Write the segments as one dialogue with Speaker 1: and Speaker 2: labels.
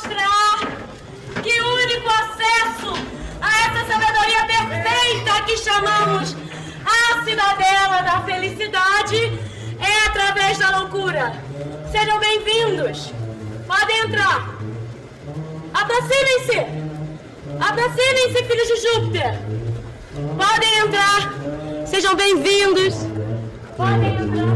Speaker 1: mostrar que o único acesso a essa sabedoria perfeita que chamamos a cidadela da felicidade é através da loucura. Sejam bem-vindos. Podem entrar. Aproximem-se. Aproximem-se, filhos de Júpiter. Podem entrar. Sejam bem-vindos. Podem entrar.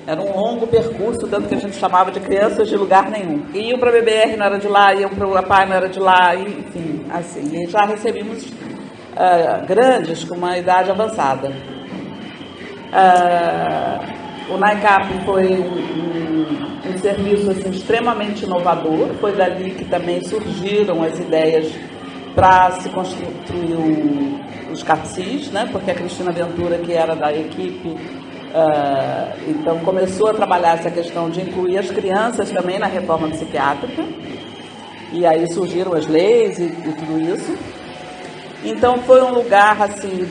Speaker 2: Era um longo percurso, tanto que a gente chamava de crianças de lugar nenhum. Iam para a BBR, não era de lá, iam para o APAI, não era de lá, enfim, assim. E já recebemos grandes com uma idade avançada. O NAICAP foi um serviço assim, extremamente inovador, foi dali que também surgiram as ideias para se construir os CAPCIs, né? Porque a Cristina Ventura, que era da equipe, então começou a trabalhar essa questão de incluir as crianças também na reforma psiquiátrica, e aí surgiram as leis e tudo isso. Então foi um lugar assim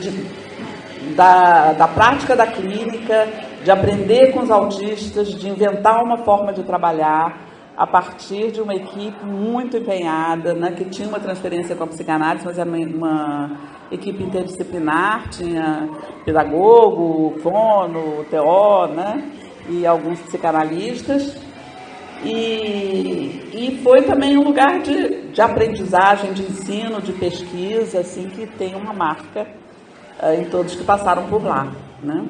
Speaker 2: da prática da clínica, de aprender com os autistas, de inventar uma forma de trabalhar a partir de uma equipe muito empenhada, né, que tinha uma transferência com a psicanálise, mas era uma equipe interdisciplinar, tinha pedagogo, fono, TO, né, e alguns psicanalistas. E foi também um lugar de aprendizagem, de ensino, de pesquisa, assim, que tem uma marca em todos que passaram por lá, né.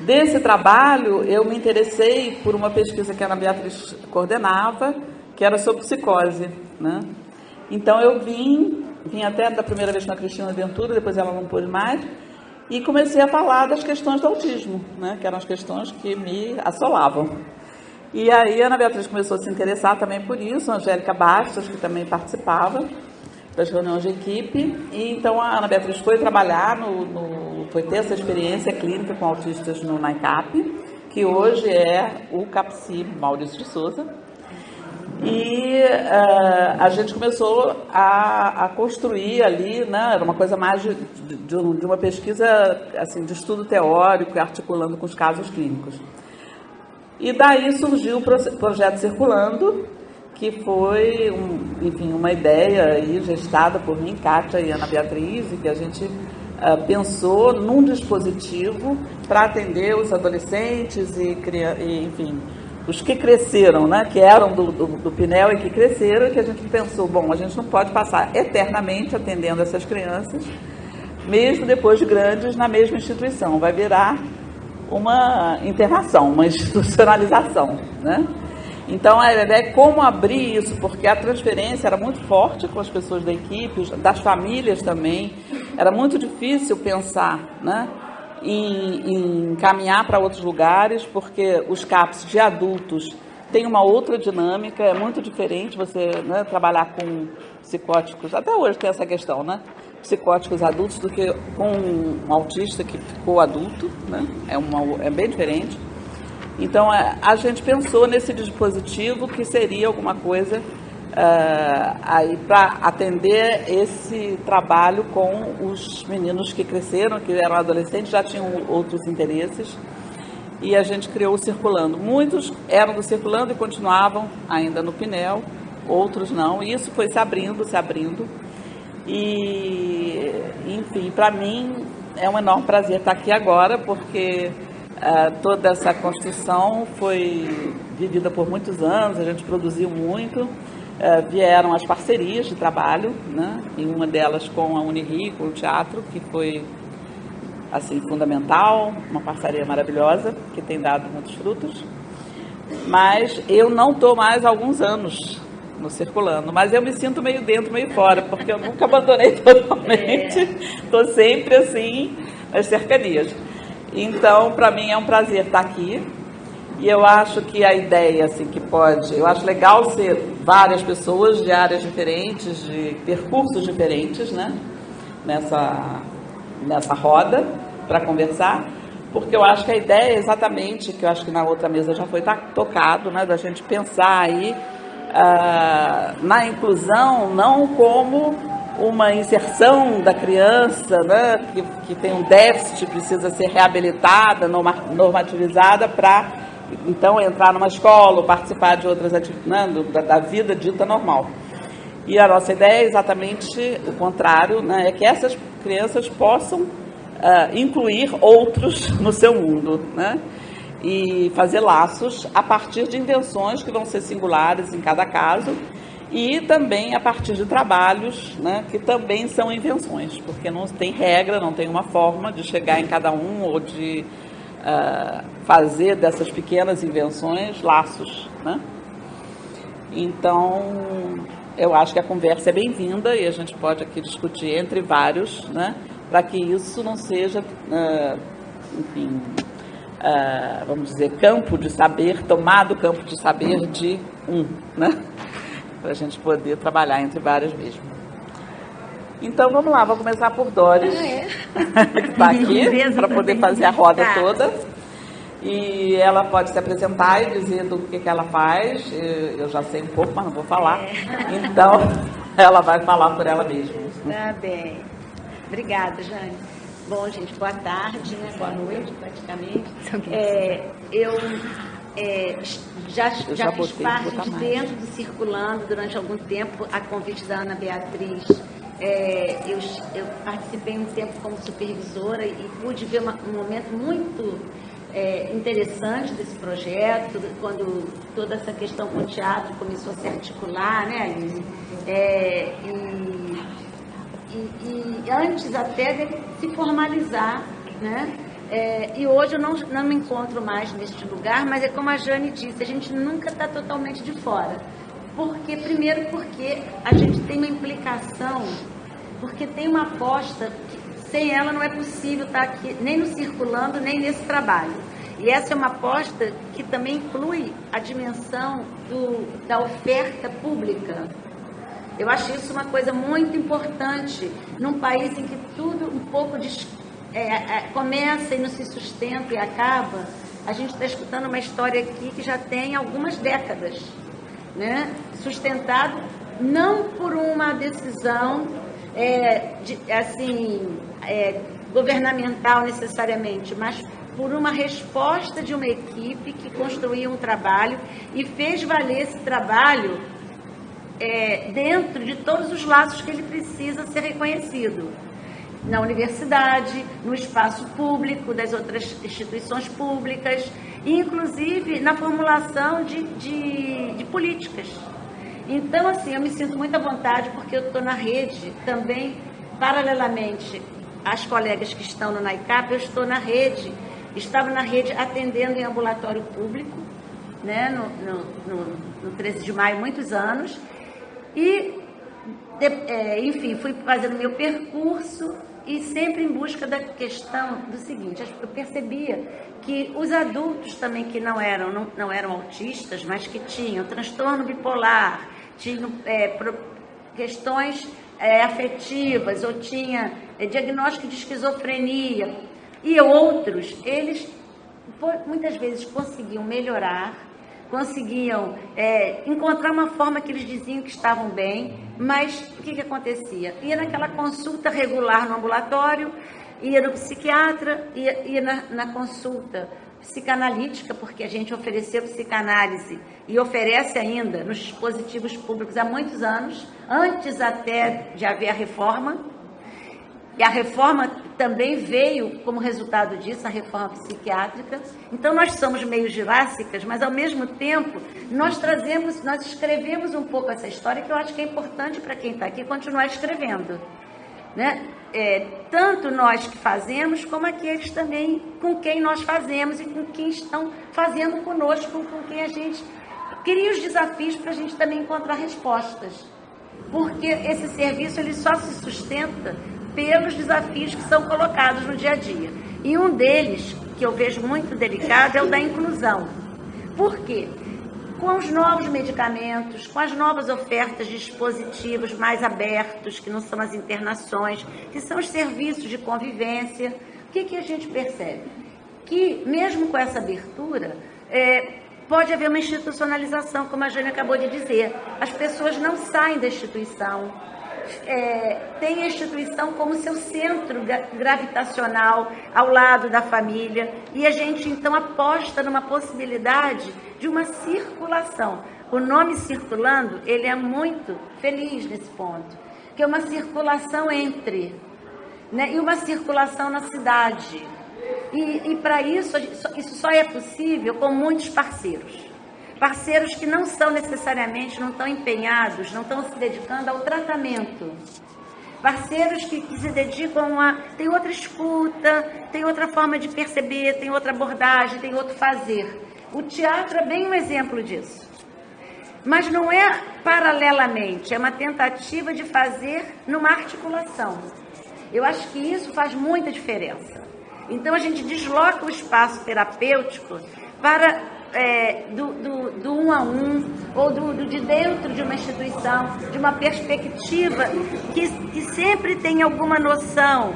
Speaker 2: Desse trabalho, eu me interessei por uma pesquisa que a Ana Beatriz coordenava, que era sobre psicose, né? Então, eu vim até da primeira vez com a Cristina Ventura, depois ela não pôde mais, e comecei a falar das questões do autismo, né? Que eram as questões que me assolavam. E aí, a Ana Beatriz começou a se interessar também por isso, a Angélica Bastos, que também participava das reuniões de equipe, e então a Ana Beatriz foi trabalhar, foi ter essa experiência clínica com autistas no NAICAP, que hoje é o CAPCI Maurício de Souza, e a gente começou a construir ali, né, era uma coisa mais de uma pesquisa assim, de estudo teórico, articulando com os casos clínicos. E daí surgiu o projeto Circulando, que foi, enfim, uma ideia aí gestada por mim, Kátia e Ana Beatriz, e que a gente pensou num dispositivo para atender os adolescentes e enfim, os que cresceram, né, que eram do Pinel e que cresceram, e que a gente pensou, bom, a gente não pode passar eternamente atendendo essas crianças, mesmo depois de grandes, na mesma instituição, vai virar uma internação, uma institucionalização, né? Então, a ideia é como abrir isso, porque a transferência era muito forte com as pessoas da equipe, das famílias também. Era muito difícil pensar, né, em caminhar para outros lugares, porque os CAPs de adultos têm uma outra dinâmica, é muito diferente você, né, trabalhar com psicóticos, até hoje tem essa questão, né, psicóticos adultos, do que com um autista que ficou adulto, né, é bem diferente. Então, a gente pensou nesse dispositivo que seria alguma coisa aí para atender esse trabalho com os meninos que cresceram, que eram adolescentes, já tinham outros interesses, e a gente criou o Circulando. Muitos eram do Circulando e continuavam ainda no Pinel, outros não, e isso foi se abrindo, e, enfim, para mim é um enorme prazer estar aqui agora, porque toda essa construção foi vivida por muitos anos, a gente produziu muito, vieram as parcerias de trabalho, né? E uma delas com a Unirio, com o teatro, que foi assim, fundamental, uma parceria maravilhosa, que tem dado muitos frutos. Mas eu não estou mais há alguns anos no Circulando, mas eu me sinto meio dentro, meio fora, porque eu nunca abandonei totalmente, estou sempre assim, nas cercanias. Então, para mim é um prazer estar aqui, E eu acho que a ideia, assim, que pode... Eu acho legal ser várias pessoas de áreas diferentes, de percursos diferentes, né? Nessa roda, para conversar, porque eu acho que a ideia é exatamente, que eu acho que na outra mesa já foi tocado, né? Da gente pensar aí na inclusão, não como uma inserção da criança, né? Que tem um déficit, precisa ser reabilitada, normativizada para... Então, entrar numa escola, ou participar de outras atividades, né, da vida dita normal. E a nossa ideia é exatamente o contrário, né, é que essas crianças possam incluir outros no seu mundo, né, e fazer laços a partir de invenções que vão ser singulares em cada caso, e também a partir de trabalhos, né, que também são invenções, porque não tem regra, não tem uma forma de chegar em cada um ou de... fazer dessas pequenas invenções laços, né? Então, eu acho que a conversa é bem-vinda e a gente pode aqui discutir entre vários, né? Para que isso não seja, enfim, vamos dizer, campo de saber, tomado campo de saber de né? Para a gente poder trabalhar entre vários mesmo. Então, vamos lá, vou começar por Doris, que está aqui, para poder fazer a roda toda. E ela pode se apresentar e dizer do que ela faz. Eu já sei um pouco, mas não vou falar. Então, ela vai falar por ela mesma.
Speaker 3: Tá bem. Obrigada, Jane. Bom, gente, boa tarde, né? Boa noite, praticamente. Eu já fiz parte de dentro do Circulando durante algum tempo, a convite da Ana Beatriz. Eu participei um tempo como supervisora e pude ver um momento muito interessante desse projeto, quando toda essa questão com o teatro começou a se articular, né, Aline? E antes até de se formalizar, né? E hoje eu não me encontro mais neste lugar, mas é como a Jane disse, a gente nunca está totalmente de fora. Primeiro porque a gente tem uma implicação, porque tem uma aposta que sem ela não é possível estar aqui, nem no Circulando, nem nesse trabalho. E essa é uma aposta que também inclui a dimensão da oferta pública. Eu acho isso uma coisa muito importante, num país em que tudo um pouco começa e não se sustenta e acaba. A gente está escutando uma história aqui que já tem algumas décadas, né? Sustentado não por uma decisão governamental necessariamente, mas por uma resposta de uma equipe que construiu um trabalho e fez valer esse trabalho dentro de todos os laços que ele precisa ser reconhecido. Na universidade, no espaço público, das outras instituições públicas, e inclusive na formulação de políticas. Então, assim, eu me sinto muito à vontade porque eu estou na rede também, paralelamente às colegas que estão no NAICAP, eu estou na rede, estava na rede atendendo em ambulatório público, né, no 13 de maio, muitos anos, e, enfim, fui fazendo meu percurso e sempre em busca da questão do seguinte, eu percebia que os adultos também que não eram autistas, mas que tinham transtorno bipolar, tinham questões afetivas, ou tinha diagnóstico de esquizofrenia, e outros, eles muitas vezes conseguiam melhorar, conseguiam encontrar uma forma que eles diziam que estavam bem, mas o que acontecia? Ia naquela consulta regular no ambulatório, ia no psiquiatra, ia na consulta psicanalítica, porque a gente ofereceu psicanálise e oferece ainda nos dispositivos públicos há muitos anos, antes até de haver a reforma. E a reforma também veio como resultado disso, a reforma psiquiátrica. Então, nós somos meio jurássicas, mas, ao mesmo tempo, nós escrevemos um pouco essa história, que eu acho que é importante para quem está aqui continuar escrevendo, né? Tanto nós que fazemos, como aqueles também com quem nós fazemos e com quem estão fazendo conosco, com quem a gente cria os desafios para a gente também encontrar respostas. Porque esse serviço ele só se sustenta pelos desafios que são colocados no dia a dia. E um deles, que eu vejo muito delicado, é o da inclusão. Por quê? Com os novos medicamentos, com as novas ofertas de dispositivos mais abertos, que não são as internações, que são os serviços de convivência, o que a gente percebe? Que mesmo com essa abertura, pode haver uma institucionalização, como a Jane acabou de dizer. As pessoas não saem da instituição, tem a instituição como seu centro gravitacional ao lado da família, e a gente então aposta numa possibilidade de uma circulação. O nome Circulando, ele é muito feliz nesse ponto, que é uma circulação entre, né, e uma circulação na cidade. E para isso só é possível com muitos parceiros. Parceiros que não são necessariamente, não estão empenhados, não estão se dedicando ao tratamento. Parceiros que se dedicam tem outra escuta, tem outra forma de perceber, tem outra abordagem, tem outro fazer. O teatro é bem um exemplo disso. Mas não é paralelamente, é uma tentativa de fazer numa articulação. Eu acho que isso faz muita diferença. Então a gente desloca o espaço terapêutico para do um a um, ou de dentro de uma instituição, de uma perspectiva que sempre tem alguma noção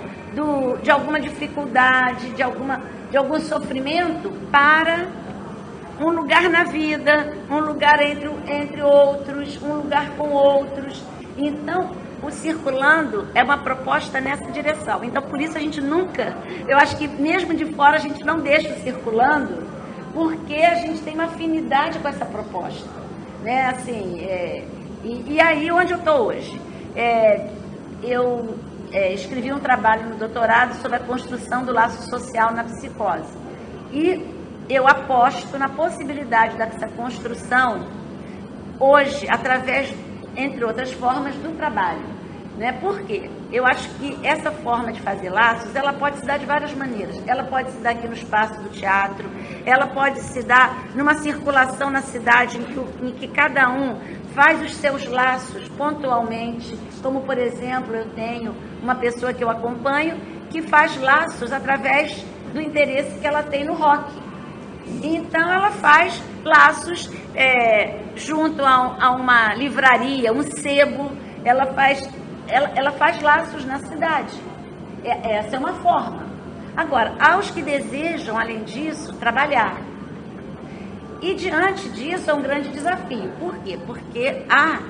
Speaker 3: de alguma dificuldade, de algum sofrimento, para um lugar na vida, um lugar entre outros, um lugar com outros. Então, o Circulando é uma proposta nessa direção. Então, por isso a gente nunca, eu acho que mesmo de fora a gente não deixa o Circulando, porque a gente tem uma afinidade com essa proposta, né? Assim, e aí onde eu estou hoje? Eu escrevi um trabalho no doutorado sobre a construção do laço social na psicose. E eu aposto na possibilidade dessa construção hoje, através, entre outras formas, do trabalho. Né? Por quê? Eu acho que essa forma de fazer laços, ela pode se dar de várias maneiras. Ela pode se dar aqui no espaço do teatro, ela pode se dar numa circulação na cidade em que cada um faz os seus laços pontualmente, como, por exemplo, eu tenho uma pessoa que eu acompanho que faz laços através do interesse que ela tem no rock. Então, ela faz laços junto a uma livraria, um sebo, ela faz laços na cidade. Essa é uma forma. Agora, aos que desejam, além disso, trabalhar. E diante disso é um grande desafio. Por quê? Porque há,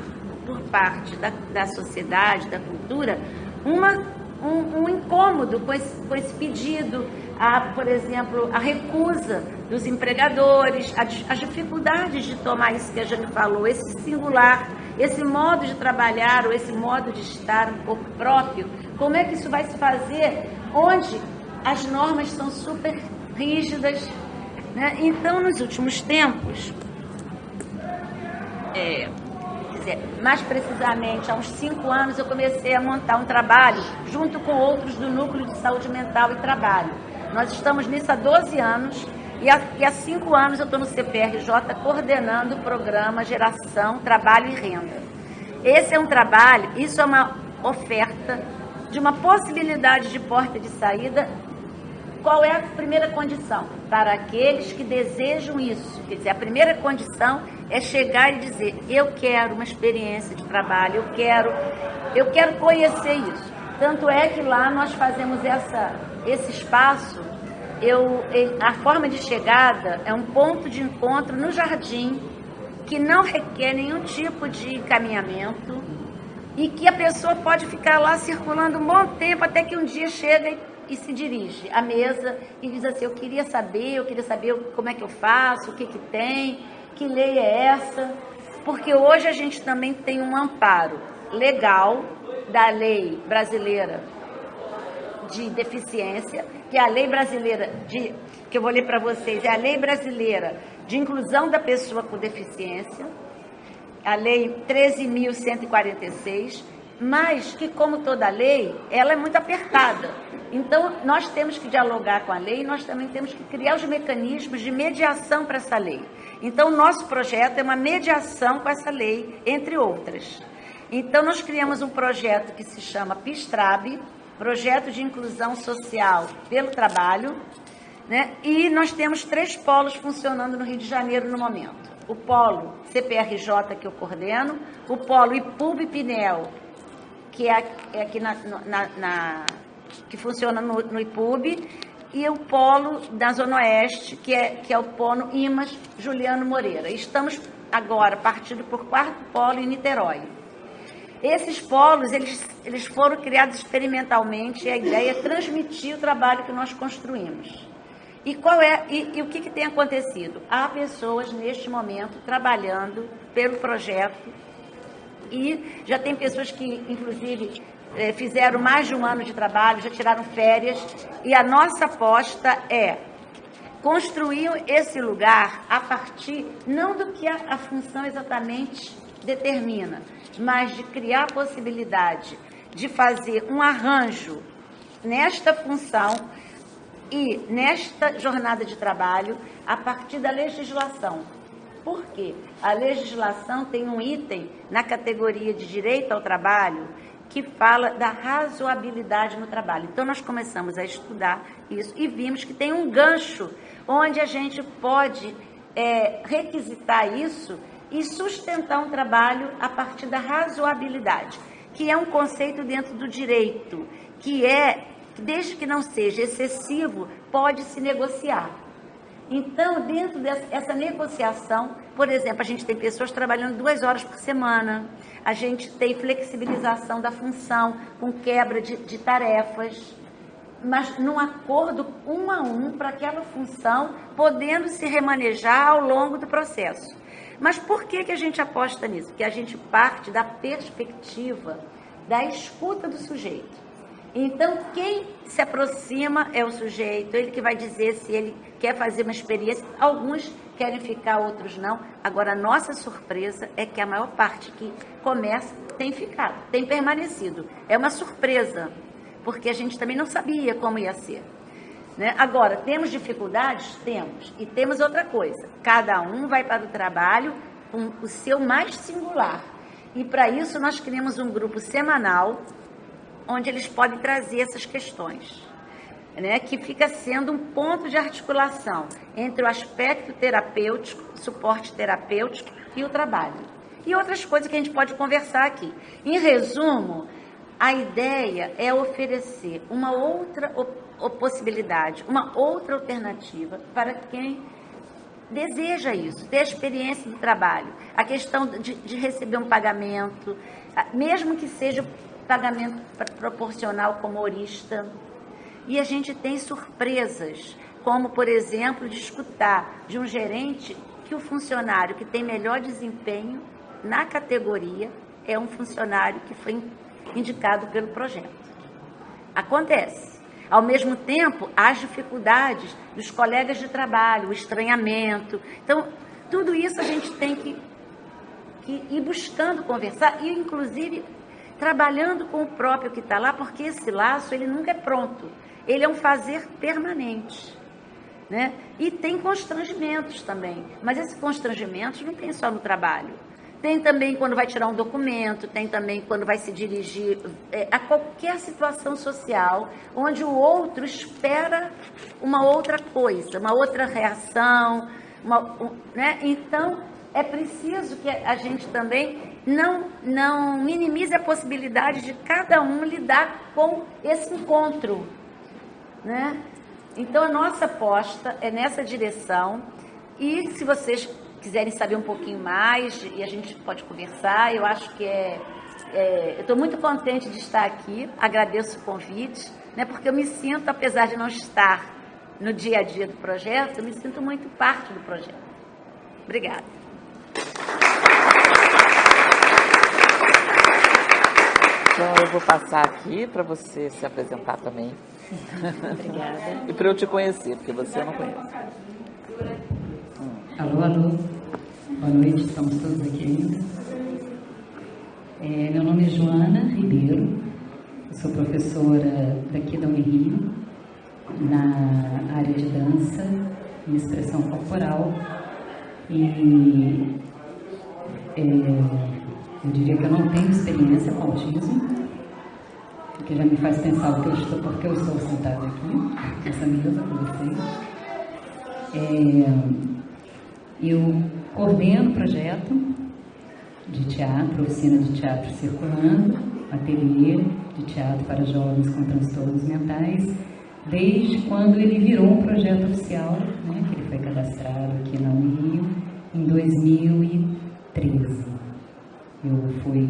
Speaker 3: por parte da sociedade, da cultura, um incômodo com esse pedido. Há, por exemplo, a recusa dos empregadores, as dificuldades de tomar isso que a Jane falou, esse singular, esse modo de trabalhar ou esse modo de estar um pouco próprio. Como é que isso vai se fazer onde as normas são super rígidas, né? Então, nos últimos tempos, mais precisamente há uns 5 anos, eu comecei a montar um trabalho junto com outros do Núcleo de Saúde Mental e Trabalho. Nós estamos nisso há 12 anos e há 5 anos eu estou no CPRJ coordenando o programa Geração, Trabalho e Renda. Esse é um trabalho, isso é uma oferta de uma possibilidade de porta de saída. Qual é a primeira condição? Para aqueles que desejam isso. Quer dizer, a primeira condição é chegar e dizer: eu quero uma experiência de trabalho, eu quero conhecer isso. Tanto é que lá nós fazemos esse espaço, a forma de chegada é um ponto de encontro no jardim, que não requer nenhum tipo de encaminhamento e que a pessoa pode ficar lá circulando um bom tempo, até que um dia chega e se dirige à mesa e diz assim: eu queria saber como é que eu faço, o que tem, que lei é essa, porque hoje a gente também tem um amparo legal da lei brasileira de deficiência, que é a lei brasileira que eu vou ler para vocês, é a lei brasileira de inclusão da pessoa com deficiência, a lei 13.146, mas que, como toda lei, ela é muito apertada. Então, nós temos que dialogar com a lei, nós também temos que criar os mecanismos de mediação para essa lei. Então, o nosso projeto é uma mediação com essa lei, entre outras. Então, nós criamos um projeto que se chama PISTRAB, Projeto de Inclusão Social pelo Trabalho, né? E nós temos 3 polos funcionando no Rio de Janeiro no momento. O polo CPRJ, que eu coordeno, o polo IPUB-Pinel, que é aqui que funciona no IPUB, e o polo da Zona Oeste, que é o polo IMAS Juliano Moreira. Estamos agora partindo por 4º polo em Niterói. Esses polos, eles foram criados experimentalmente, e a ideia é transmitir o trabalho que nós construímos. E o que tem acontecido? Há pessoas neste momento trabalhando pelo projeto, e já tem pessoas que, inclusive, fizeram mais de 1 ano de trabalho, já tiraram férias, e a nossa aposta é construir esse lugar a partir, não do que a função exatamente determina, mas de criar a possibilidade de fazer um arranjo nesta função e nesta jornada de trabalho a partir da legislação. Por quê? A legislação tem um item na categoria de direito ao trabalho que fala da razoabilidade no trabalho. Então, nós começamos a estudar isso e vimos que tem um gancho onde a gente pode requisitar isso e sustentar um trabalho a partir da razoabilidade, que é um conceito dentro do direito, que desde que não seja excessivo, pode se negociar. Então, dentro dessa negociação, por exemplo, a gente tem pessoas trabalhando 2 horas por semana, a gente tem flexibilização da função, com quebra de tarefas, mas num acordo 1 a 1 para aquela função, podendo se remanejar ao longo do processo. Mas por que a gente aposta nisso? Porque a gente parte da perspectiva da escuta do sujeito. Então, quem se aproxima é o sujeito, ele que vai dizer se ele quer fazer uma experiência. Alguns querem ficar, outros não. Agora, a nossa surpresa é que a maior parte que começa tem ficado, tem permanecido. É uma surpresa, porque a gente também não sabia como ia ser. Né? Agora, temos dificuldades? Temos. E temos outra coisa. Cada um vai para o trabalho com o seu mais singular. E para isso nós criamos um grupo semanal onde eles podem trazer essas questões, né? Que fica sendo um ponto de articulação entre o aspecto terapêutico, suporte terapêutico e o trabalho. E outras coisas que a gente pode conversar aqui. Em resumo, a ideia é oferecer uma outra possibilidade, uma outra alternativa para quem deseja isso, ter experiência de trabalho. A questão de receber um pagamento, mesmo que seja pagamento proporcional como horista. E a gente tem surpresas, como, por exemplo, de escutar de um gerente que o funcionário que tem melhor desempenho na categoria é um funcionário que foi indicado pelo projeto. Acontece. Ao mesmo tempo, as dificuldades dos colegas de trabalho, o estranhamento. Então, tudo isso a gente tem que ir buscando conversar e, inclusive, trabalhando com o próprio que está lá, porque esse laço, ele nunca é pronto. Ele é um fazer permanente, né? E tem constrangimentos também, mas esses constrangimentos não tem só no trabalho. Tem também quando vai tirar um documento, tem também quando vai se dirigir a qualquer situação social, onde o outro espera uma outra coisa, uma outra reação, né? Então, é preciso que a gente também não minimize a possibilidade de cada um lidar com esse encontro, né? Então, a nossa aposta é nessa direção, e se vocês quiserem saber um pouquinho mais, e a gente pode conversar, eu acho que eu estou muito contente de estar aqui, agradeço o convite, né, porque eu me sinto, apesar de não estar no dia a dia do projeto, eu me sinto muito parte do projeto. Obrigada.
Speaker 2: Então, eu vou passar aqui para você se apresentar também.
Speaker 4: Obrigada.
Speaker 2: E para eu te conhecer, porque você eu não conhece.
Speaker 4: Alô, alô. Boa noite, estamos todos aqui ainda. Meu nome é Joana Ribeiro, eu sou professora daqui da Unirio, na área de dança e expressão corporal. E eu diria que eu não tenho experiência com autismo, o que já me faz pensar porque eu estou sentada aqui, nessa mesa com vocês. Eu coordeno o projeto de teatro, oficina de teatro circulando, ateliê de teatro para jovens com transtornos mentais, desde quando ele virou um projeto oficial, né, que ele foi cadastrado aqui na Unirio em 2013. Eu fui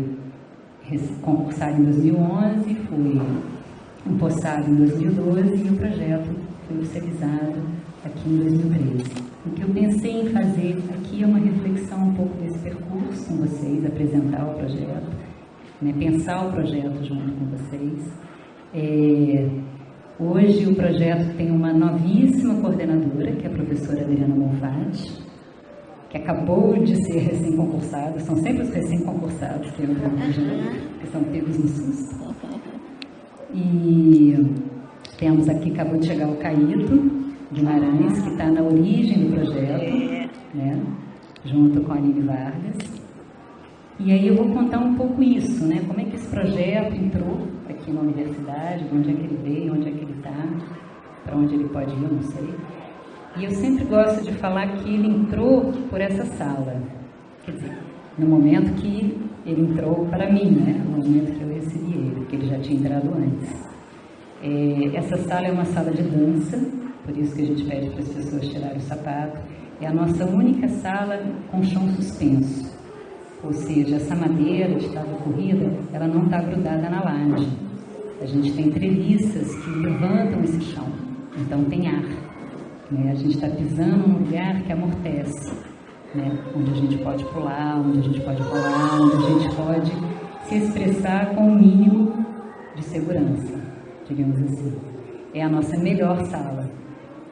Speaker 4: concursada em 2011, fui empossada em 2012 e o projeto foi oficializado aqui em 2013. O que eu pensei em fazer aqui é uma reflexão um pouco desse percurso com vocês, apresentar o projeto, né, pensar o projeto junto com vocês. Hoje o projeto tem uma novíssima coordenadora, que é a professora Adriana Monfatti, que acabou de ser recém-concursada. São sempre os recém-concursados que entram no projeto, que são pegos no susto. E temos aqui, acabou de chegar o Caíto Guimarães, que está na origem do projeto, né, junto com a Aline Vargas. E aí eu vou contar um pouco isso, né, como é que esse projeto entrou aqui na universidade, onde é que ele veio, onde é que ele está, para onde ele pode ir, eu não sei. E eu sempre gosto de falar que ele entrou por essa sala, quer dizer, no momento que ele entrou para mim, né, no momento que eu recebi ele, porque ele já tinha entrado antes. Essa sala é uma sala de dança, por isso que a gente pede para as pessoas tirarem o sapato. É a nossa única sala com chão suspenso, ou seja, essa madeira de tábua corrida, ela não está grudada na laje. A gente tem treliças que levantam esse chão, então tem ar, né? A gente está pisando num lugar que amortece, né? Onde a gente pode pular, onde a gente pode rolar, onde a gente pode se expressar com o mínimo de segurança, digamos assim. É a nossa melhor sala,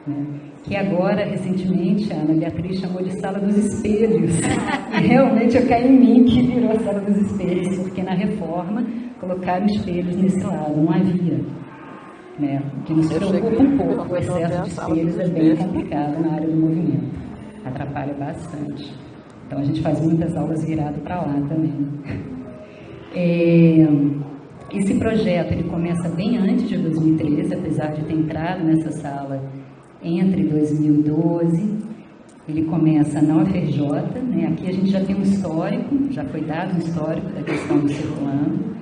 Speaker 4: né? Que agora, recentemente, a Ana Beatriz chamou de sala dos espelhos. E realmente eu caí em mim que virou a sala dos espelhos, porque na reforma colocaram espelhos nesse lado, não havia, né? O que nos preocupa um pouco, o excesso de espelhos é bem complicado na área do movimento, atrapalha bastante. Então a gente faz muitas aulas virado para lá também. Esse projeto ele começa bem antes de 2013, apesar de ter entrado nessa sala entre 2012, ele começa na UFRJ, né? Aqui a gente já tem um histórico, já foi dado um histórico da questão do circulando.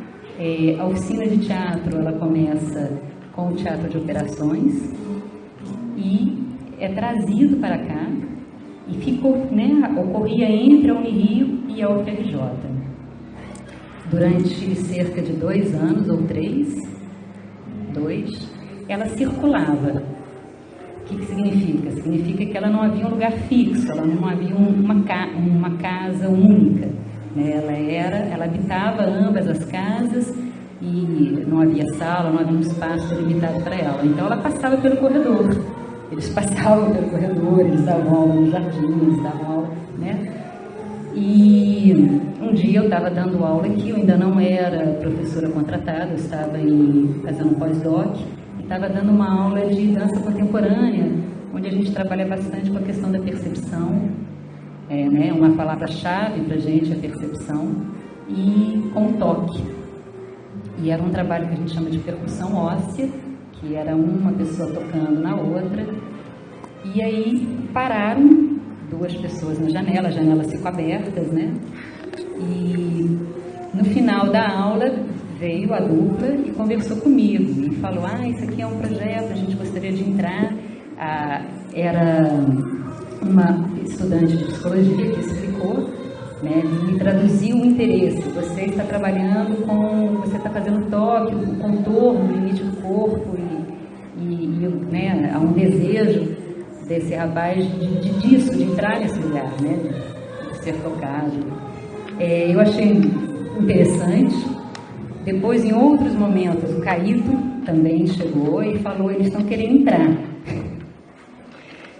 Speaker 4: A oficina de teatro, ela começa com o teatro de operações e é trazido para cá e ficou, né, ocorria entre a Unirio e a UFRJ. Durante cerca de 2 anos ou 3, ela circulava. O que significa? Significa que ela não havia um lugar fixo, ela não havia uma casa única, né? Ela habitava ambas as casas e não havia sala, não havia um espaço delimitado para ela. Então ela passava pelo corredor, eles passavam pelo corredor, eles davam aula no jardim, eles davam aula, né? E um dia eu estava dando aula aqui, eu ainda não era professora contratada, eu estava fazendo um pós-doc, estava dando uma aula de dança contemporânea, onde a gente trabalha bastante com a questão da percepção, né, uma palavra-chave para a gente, a percepção, e com o toque. E era um trabalho que a gente chama de percussão óssea, que era uma pessoa tocando na outra, e aí pararam 2 pessoas na janela, as janelas ficam abertas, né? E no final da aula veio a dupla e conversou comigo e falou: isso aqui é um projeto, a gente gostaria de entrar. Era uma estudante de psicologia que explicou, né, e me traduziu o interesse. Você está trabalhando você está fazendo toque, o contorno, o limite do corpo e né, há um desejo desse rapaz de entrar nesse lugar, né, de ser tocado. Eu achei interessante. Depois, em outros momentos, o Caíto também chegou e falou: eles estão querendo entrar.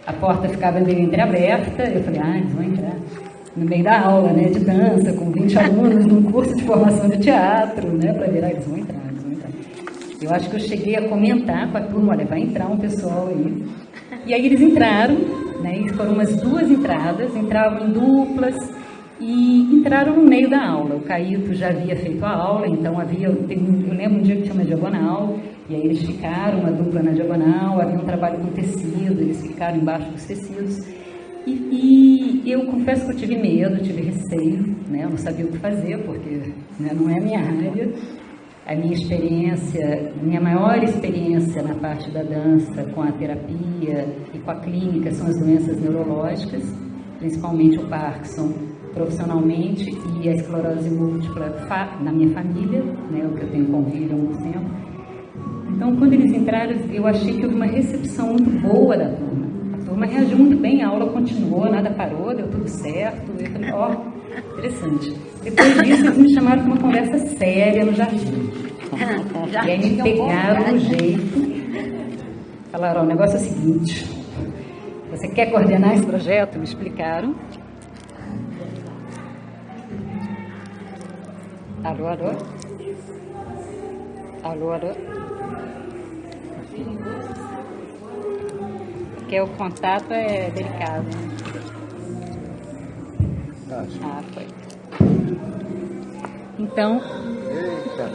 Speaker 4: A porta ficava meio entreaberta, eu falei: eles vão entrar. No meio da aula, né, de dança, com 20 alunos, num curso de formação de teatro, né, para ver, eles vão entrar. Eu acho que eu cheguei a comentar com a turma: olha, vai entrar um pessoal aí. E aí eles entraram, né, e foram umas 2 entradas, entravam em duplas, e entraram no meio da aula. O Caíto já havia feito a aula, então eu lembro um dia que tinha uma diagonal, E aí eles ficaram, uma dupla na diagonal, havia um trabalho com tecido, eles ficaram embaixo dos tecidos. E eu confesso que eu tive medo, tive receio, né? Eu não sabia o que fazer, porque, né, não é a minha área. A minha experiência, minha maior experiência na parte da dança, com a terapia e com a clínica, são as doenças neurológicas, principalmente o Parkinson profissionalmente e a esclerose múltipla na minha família, né, o que eu tenho convívio há muito tempo. Então, quando eles entraram, eu achei que houve uma recepção muito boa da turma. A turma reagiu muito bem, a aula continuou, nada parou, deu tudo certo. Eu falei, ó, interessante. Depois disso, eles me chamaram para uma conversa séria no jardim. E aí me pegaram no jeito, falaram, ó, o negócio é o seguinte, você quer coordenar esse projeto? Me explicaram. Alô, alô? Alô, alô? Porque o contato é delicado, né? Ah, foi. Então...
Speaker 5: Eita!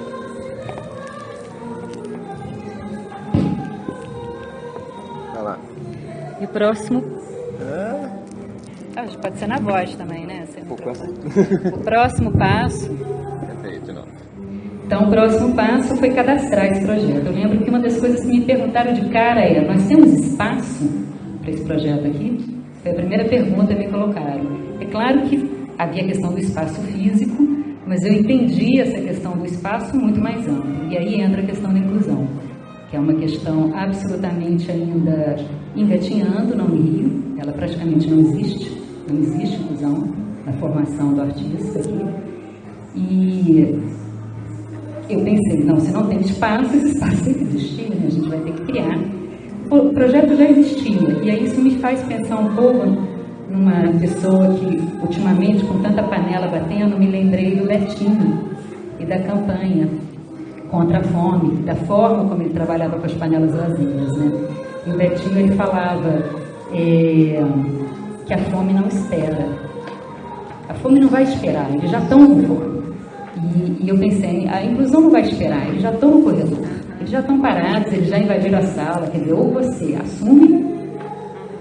Speaker 5: Olha lá.
Speaker 4: E o próximo...
Speaker 5: Ah,
Speaker 4: pode ser na voz também, né?
Speaker 5: pouco.
Speaker 4: O próximo passo...
Speaker 5: Perfeito, não.
Speaker 4: Então, o próximo passo foi cadastrar esse projeto. Eu lembro que uma das coisas que me perguntaram de cara é: nós temos espaço para esse projeto aqui? Foi a primeira pergunta que me colocaram. É claro que havia a questão do espaço físico, mas eu entendi essa questão do espaço muito mais amplo. E aí entra a questão da inclusão, que é uma questão absolutamente ainda engatinhando no Rio. Ela praticamente não existe inclusão na formação do artista aqui. E eu pensei, não, se não tem espaço, esse espaço tem que existir, né? A gente vai ter que criar. O projeto já existia, e aí isso me faz pensar um pouco numa pessoa que, ultimamente, com tanta panela batendo, me lembrei do Betinho e da campanha contra a fome, da forma como ele trabalhava com as panelas vazias, né? E o Betinho, ele falava que a fome não espera. A fome não vai esperar, eles já estão com fome. E eu pensei, a inclusão não vai esperar, eles já estão no corredor, eles já estão parados, eles já invadiram a sala, quer dizer, ou você assume,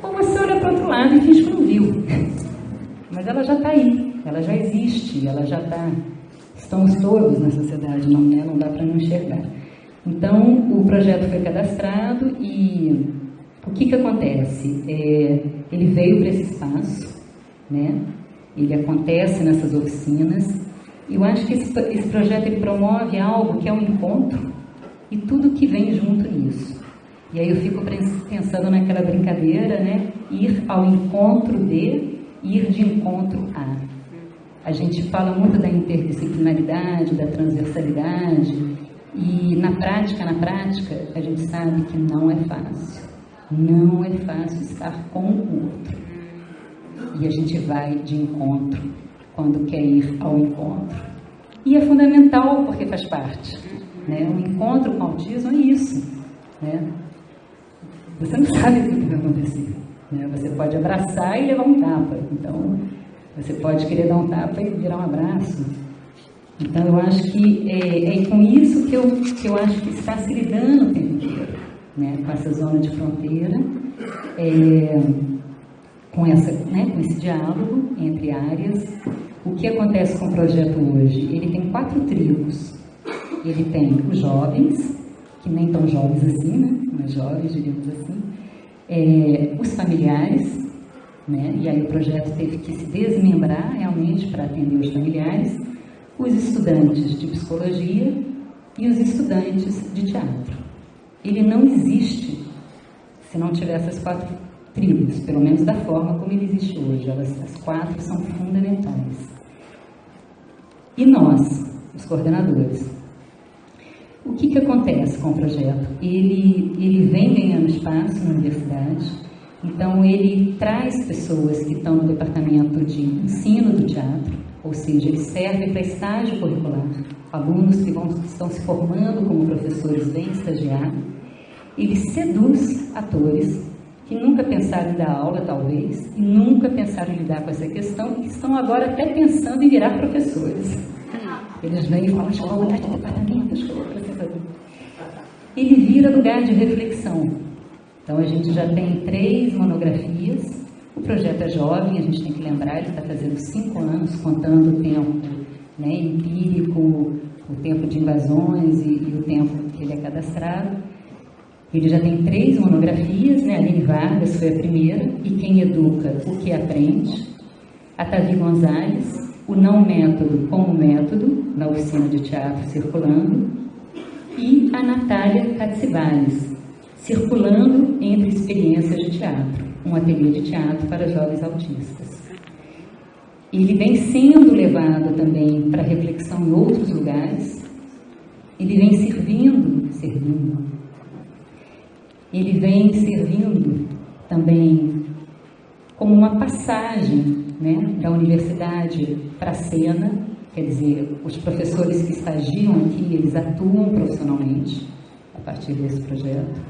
Speaker 4: ou você olha para o outro lado e finge que não viu. Mas ela já está aí, ela já existe, ela já está, estamos todos na sociedade, não dá para não enxergar. Então, o projeto foi cadastrado e o que acontece? Ele veio para esse espaço, né? Ele acontece nessas oficinas. Eu acho que esse projeto ele promove algo que é um encontro e tudo que vem junto nisso. E aí eu fico pensando naquela brincadeira, né? Ir ao encontro de, ir de encontro a. A gente fala muito da interdisciplinaridade, da transversalidade, e na prática, a gente sabe que não é fácil. Não é fácil estar com o outro. E a gente vai de encontro quando quer ir ao encontro. E é fundamental porque faz parte, né? Um encontro com autismo é isso, né? Você não sabe o que vai acontecer, né? Você pode abraçar e levar um tapa, então você pode querer dar um tapa e virar um abraço. Então eu acho que é com isso que eu acho que está se lidando o tempo inteiro, né? Com essa zona de fronteira, com esse diálogo entre áreas. O que acontece com o projeto hoje? Ele tem 4 tribos. Ele tem os jovens, que nem tão jovens assim, né? Mas jovens, diríamos assim. Os familiares, né? E aí o projeto teve que se desmembrar realmente para atender os familiares. Os estudantes de psicologia e os estudantes de teatro. Ele não existe se não tiver essas 4 tribos, pelo menos da forma como ele existe hoje. As 4 são fundamentais. E nós, os coordenadores, o que acontece com o projeto? Ele vem ganhando espaço na universidade, então ele traz pessoas que estão no departamento de ensino do teatro, ou seja, ele serve para estágio curricular, alunos que estão se formando como professores vêm estagiar. Ele seduz atores que nunca pensaram em dar aula, talvez, e nunca pensaram em lidar com essa questão, e que estão agora até pensando em virar professores. Eles vêm e falam, acho que eu vou mudar de departamento, acho que eu vou professor. ele vira lugar de reflexão. Então, a gente já tem 3 monografias. O projeto é jovem, a gente tem que lembrar, ele está fazendo 5 anos, contando o tempo, né, empírico, o tempo de invasões e o tempo que ele é cadastrado. Ele já tem 3 monografias, né? A Aline Vargas foi a primeira, e Quem Educa, o que Aprende. A Tavi Gonzalez, O Não Método como Método, na oficina de teatro Circulando. E a Natália Katsivales, Circulando entre Experiências de Teatro, um ateliê de teatro para jovens autistas. Ele vem sendo levado também para reflexão em outros lugares. Ele vem servindo também como uma passagem, né, da universidade para a cena, quer dizer, os professores que estagiam aqui, eles atuam profissionalmente a partir desse projeto.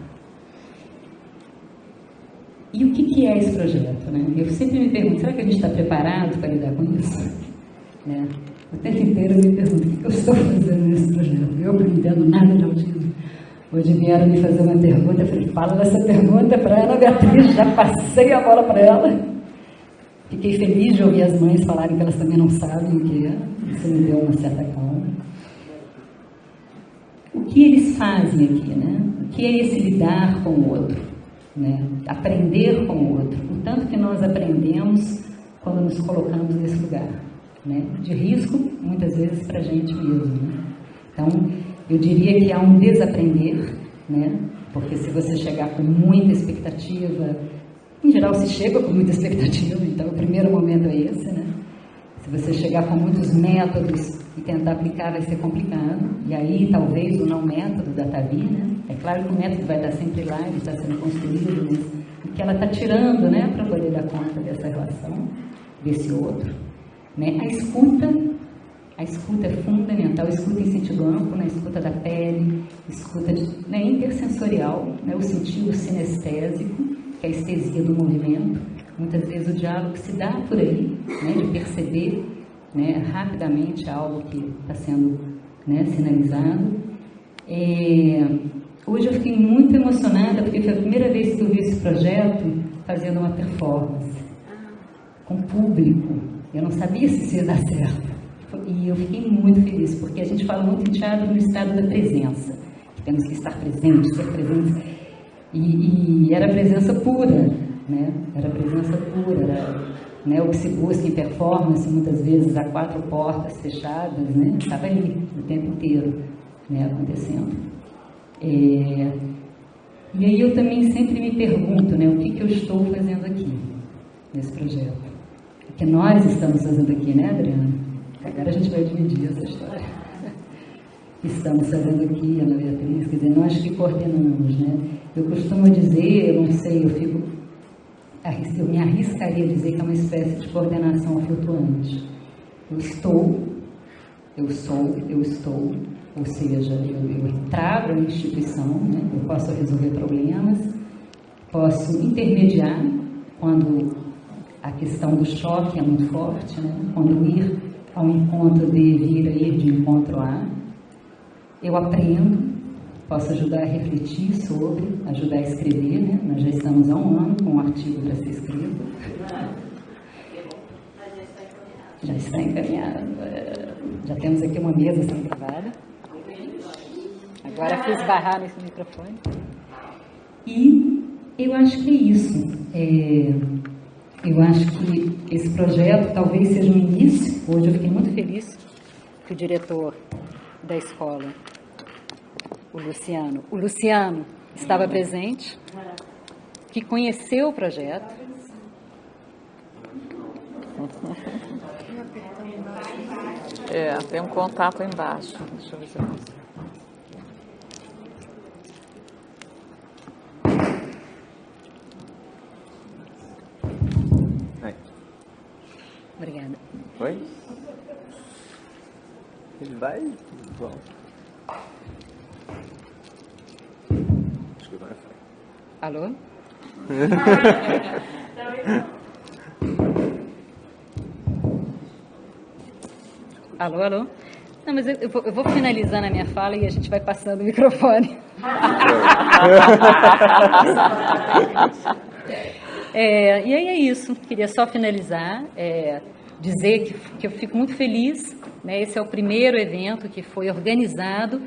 Speaker 4: E o que é esse projeto, né? Eu sempre me pergunto, será que a gente está preparado para lidar com isso? Né? O tempo inteiro eu me pergunto, o que eu estou fazendo nesse projeto? Eu não entendo nada de autismo. Hoje vieram me fazer uma pergunta, eu falei, fala dessa pergunta para ela, Beatriz, já passei a bola para ela. Fiquei feliz de ouvir as mães falarem que elas também não sabem o que é. Isso me deu uma certa calma. O que eles fazem aqui, né? O que é esse lidar com o outro? Né? Aprender com o outro. O tanto que nós aprendemos quando nos colocamos nesse lugar, né? De risco, muitas vezes, para a gente mesmo. Né? Então, eu diria que há um desaprender, né? Porque se você chegar com muita expectativa, em geral se chega com muita expectativa, então o primeiro momento é esse, né? Se você chegar com muitos métodos e tentar aplicar, vai ser complicado. E aí, talvez, o não método da Tavi, né? É claro que o método vai estar sempre lá, ele está sendo construído, mas o que ela está tirando, né? Para poder dar conta dessa relação, desse outro. Né? A escuta é fundamental, a escuta em sentido amplo, né? A escuta da pele, escuta né? Intersensorial, né? O sentido sinestésico, que é a estesia do movimento. Muitas vezes o diálogo se dá por aí, né? De perceber, né? Rapidamente algo que está sendo, né? Sinalizado. Hoje eu fiquei muito emocionada, porque foi a primeira vez que eu vi esse projeto fazendo uma performance com público. Eu não sabia se isso ia dar certo. E eu fiquei muito feliz, porque a gente fala muito em teatro no estado da presença, que temos que estar presentes, ser presentes. E era presença pura, né? Era presença pura, era, né? O que se busca em performance, muitas vezes a 4 portas fechadas, né? Estava ali o tempo inteiro, né? Acontecendo. E aí eu também sempre me pergunto, né? O que eu estou fazendo aqui, nesse projeto? O que nós estamos fazendo aqui, né, Adriana? Agora a gente vai dividir essa história. Estamos fazendo aqui, Ana Beatriz, quer dizer, nós que coordenamos, né? Eu costumo dizer, eu não sei, eu me arriscaria a dizer que é uma espécie de coordenação flutuante. Eu estou, eu sou, eu estou, ou seja, eu trago a instituição, né? Eu posso resolver problemas, posso intermediar quando a questão do choque é muito forte, né? Quando ir ao encontro de vir a ir de encontro a, eu aprendo, posso ajudar a refletir sobre, ajudar a escrever, né? Nós já estamos há 1 ano com um artigo para ser escrito. Já está encaminhado. Já temos aqui uma mesa sendo gravada. Agora fiz barrar nesse microfone. E eu acho que é isso. Eu acho que esse projeto talvez seja um início. Hoje eu fiquei muito feliz que o diretor da escola, o Luciano estava presente, que conheceu o projeto.
Speaker 2: Tem um contato aí embaixo. Deixa eu ver se eu consigo.
Speaker 4: Obrigada.
Speaker 5: Oi? Ele vai? Bom. Acho que vai.
Speaker 4: Alô? Alô? Não, mas eu vou finalizando a minha fala e a gente vai passando o microfone. E aí é isso, queria só finalizar, dizer que eu fico muito feliz, né? Esse é o primeiro evento que foi organizado,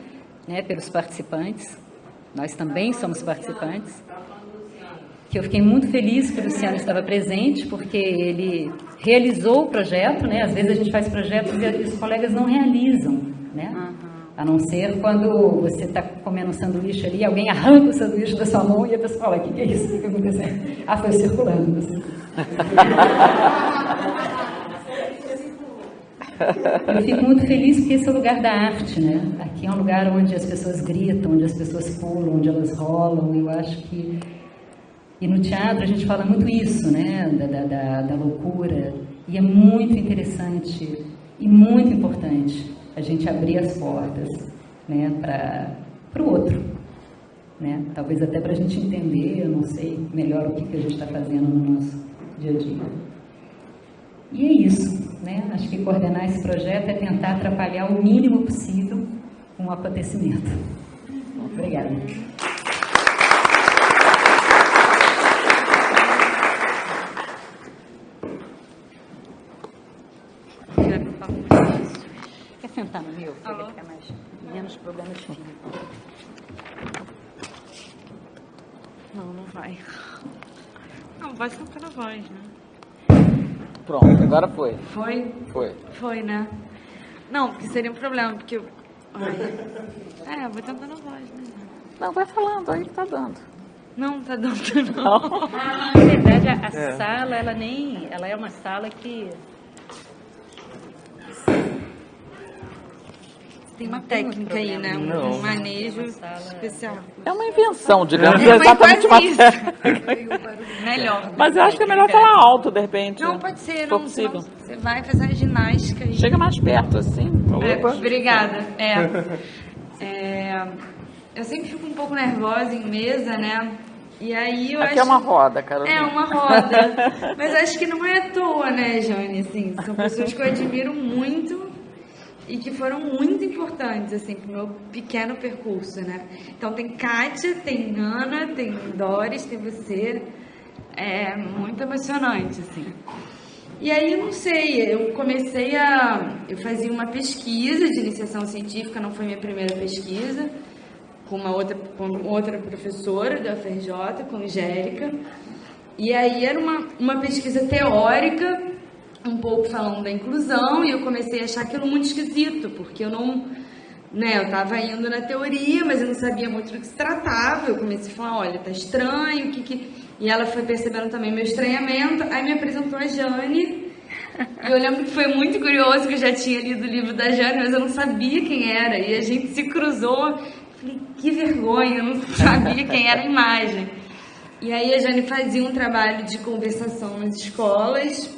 Speaker 4: né, pelos participantes, nós também somos participantes, que eu fiquei muito feliz que o Luciano estava presente, porque ele realizou o projeto, né? Às vezes a gente faz projetos e os colegas não realizam, né? A não ser quando você está comendo um sanduíche ali, alguém arranca o sanduíche da sua mão e a pessoa fala, o que é isso? O que está acontecendo? Ah, foi circulando. Eu fico muito feliz porque esse é o lugar da arte, né? Aqui é um lugar onde as pessoas gritam, onde as pessoas pulam, onde elas rolam. Eu acho que... E no teatro a gente fala muito isso, né? Da loucura. E é muito interessante e muito importante a gente abrir as portas, né, para o outro, né? Talvez até para a gente entender, eu não sei, melhor o que a gente está fazendo no nosso dia a dia. E é isso, né? Acho que coordenar esse projeto é tentar atrapalhar o mínimo possível com o acontecimento. Obrigada. Quer sentar no meu? Para ficar menos problemas físicos.
Speaker 1: Não vai. Não, vai sentar na voz, né?
Speaker 2: Pronto, agora foi.
Speaker 1: Foi?
Speaker 2: Foi.
Speaker 1: Foi, né? Não, porque seria um problema, porque eu... Ai. Vou tentar na voz, né?
Speaker 2: Não, vai falando, aí que tá dando.
Speaker 1: Não, tá dando, não.
Speaker 4: Na verdade, a sala, ela é uma sala que...
Speaker 1: Tem uma técnica aí, né? Um manejo especial.
Speaker 2: É uma invenção, digamos,
Speaker 1: Foi
Speaker 2: exatamente uma
Speaker 1: quase isso.
Speaker 2: técnica.
Speaker 1: Melhor.
Speaker 2: Mas eu acho que é melhor falar alto, de repente.
Speaker 1: Não, pode ser,
Speaker 2: Se for
Speaker 1: não.
Speaker 2: possível.
Speaker 1: Você vai fazer a ginástica aí.
Speaker 2: Chega mais perto, assim.
Speaker 1: Obrigada. Eu sempre fico um pouco nervosa em mesa, né? E aí eu
Speaker 2: Aqui
Speaker 1: acho...
Speaker 2: é uma roda, Carolina.
Speaker 1: É uma roda. Mas acho que não é à toa, né, Jane? Assim, são pessoas que eu admiro muito e que foram muito importantes, assim, pro meu pequeno percurso, né? Então tem Kátia, tem Ana, tem Doris, tem você. É muito emocionante, assim. E aí, eu não sei, eu fazia uma pesquisa de iniciação científica, não foi minha primeira pesquisa, com outra professora da UFRJ, com Angélica. E aí era uma pesquisa teórica, um pouco falando da inclusão, e eu comecei a achar aquilo muito esquisito, porque eu não... Né, eu estava indo na teoria, mas eu não sabia muito do que se tratava. Eu comecei a falar, olha, tá estranho, E ela foi percebendo também meu estranhamento, aí me apresentou a Jane. E eu lembro que foi muito curioso, que eu já tinha lido o livro da Jane, mas eu não sabia quem era. E a gente se cruzou, falei, que vergonha, eu não sabia quem era a imagem. E aí a Jane fazia um trabalho de conversação nas escolas,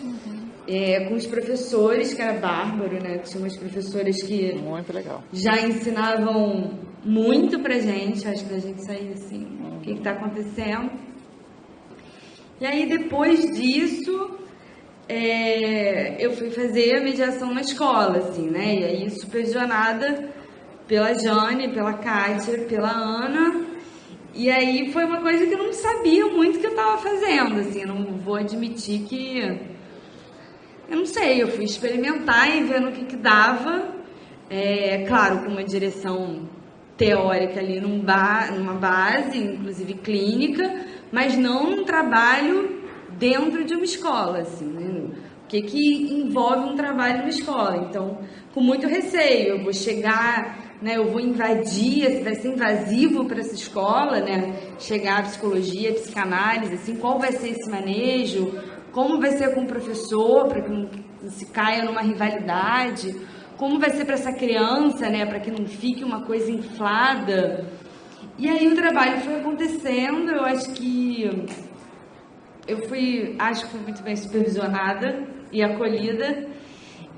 Speaker 1: com os professores, que era bárbaro, né? Tinha umas professoras que
Speaker 2: Muito legal.
Speaker 1: já ensinavam muito pra gente, acho que pra gente sair assim, o que tá acontecendo. E aí depois disso, eu fui fazer a mediação na escola, assim, né? E aí supervisionada pela Jane, pela Kátia, pela Ana. E aí foi uma coisa que eu não sabia muito que eu tava fazendo, assim, eu não vou admitir que... Eu não sei, eu fui experimentar e vendo o que dava, claro, com uma direção teórica ali numa base, inclusive clínica, mas não um trabalho dentro de uma escola, assim, né? O que envolve um trabalho numa escola. Então, com muito receio, eu vou chegar, né, eu vou invadir, vai ser invasivo para essa escola, né? Chegar a psicologia, a psicanálise, assim, qual vai ser esse manejo? Como vai ser com o professor, para que não se caia numa rivalidade? Como vai ser para essa criança, né, para que não fique uma coisa inflada? E aí o trabalho foi acontecendo, eu acho que fui muito bem supervisionada e acolhida,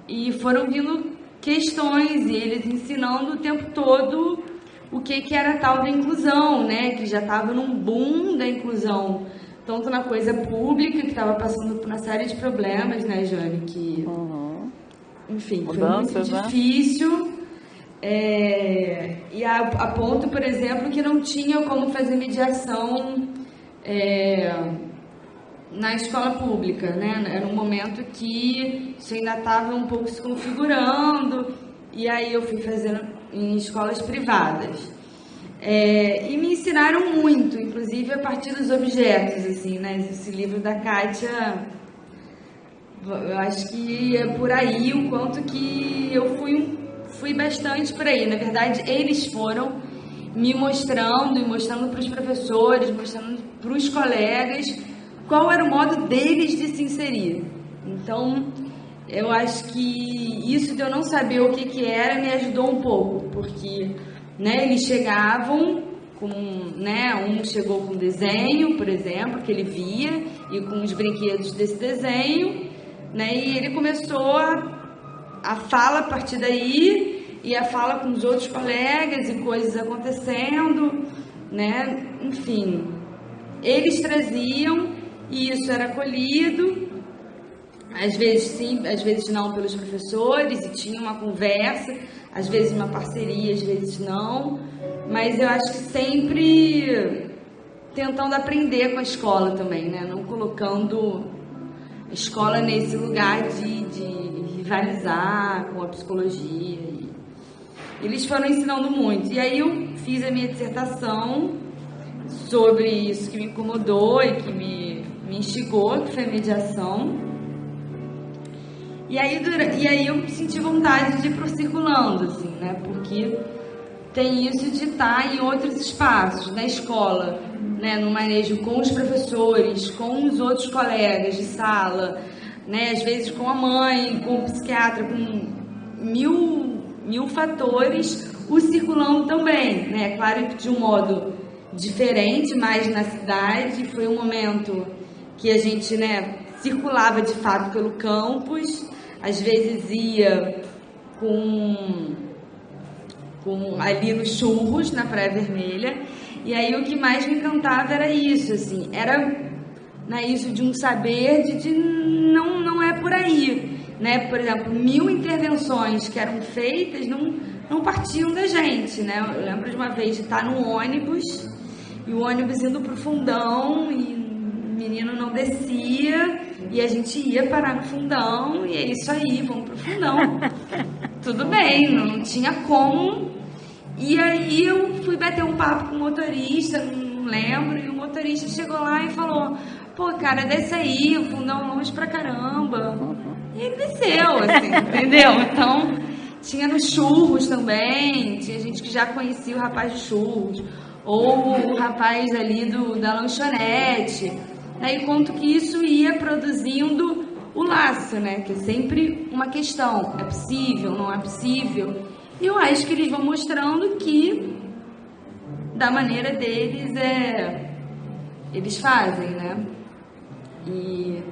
Speaker 1: e foram vindo questões, e eles ensinando o tempo todo o que era a tal da inclusão, né, que já estava num boom da inclusão, tanto na coisa pública, que estava passando por uma série de problemas, né, Jane, que, enfim,
Speaker 2: Mudanças,
Speaker 1: foi muito difícil,
Speaker 6: E a ponto, por exemplo, que não tinha como fazer mediação na escola pública, né? Era um momento que isso ainda estava um pouco se configurando, e aí eu fui fazendo em escolas privadas. E me ensinaram muito, inclusive a partir dos objetos, assim, né? Esse livro da Kátia, eu acho que é por aí o quanto que eu fui bastante por aí. Na verdade, eles foram me mostrando para os professores, mostrando para os colegas qual era o modo deles de se inserir. Então, eu acho que isso de eu não saber o que era me ajudou um pouco, porque, né, eles chegavam com, né, um chegou com desenho, por exemplo, que ele via, e com os brinquedos desse desenho, né, e ele começou a fala a partir daí, e a fala com os outros colegas, e coisas acontecendo, né, enfim, eles traziam, e isso era acolhido, às vezes sim, às vezes não pelos professores, e tinha uma conversa, às vezes uma parceria, às vezes não, mas eu acho que sempre tentando aprender com a escola também, né? Não colocando a escola nesse lugar de rivalizar com a psicologia. Eles foram ensinando muito. E aí eu fiz a minha dissertação sobre isso que me incomodou e que me instigou, que foi a mediação. E aí eu senti vontade de ir pro circulando, assim, né? Porque tem isso de estar em outros espaços, na escola, né? No manejo com os professores, com os outros colegas de sala, né? Às vezes com a mãe, com o psiquiatra, com mil fatores, o circulando também, né? Claro que de um modo diferente, mas na cidade foi um momento que a gente, né, circulava de fato pelo campus. Às vezes ia com ali nos churros, na Praia Vermelha, e aí o que mais me encantava era isso, assim, era, né, isso de um saber de não é por aí, né? Por exemplo, 1000 intervenções que eram feitas não partiam da gente, né? Eu lembro de uma vez de estar no ônibus, e o ônibus indo pro fundão, e o menino não descia, e a gente ia parar no fundão, e é isso aí, vamos pro fundão. Tudo bem, não tinha como. E aí eu fui bater um papo com o motorista, não lembro, e o motorista chegou lá e falou: pô, cara, desce aí, o fundão longe pra caramba. E ele desceu, assim, entendeu? Então, tinha nos churros também, tinha gente que já conhecia o rapaz de churros, ou o rapaz ali da lanchonete. Aí quanto que isso ia produzindo o laço, né? Que é sempre uma questão, é possível, não é possível? E eu acho que eles vão mostrando que da maneira deles eles fazem, né? E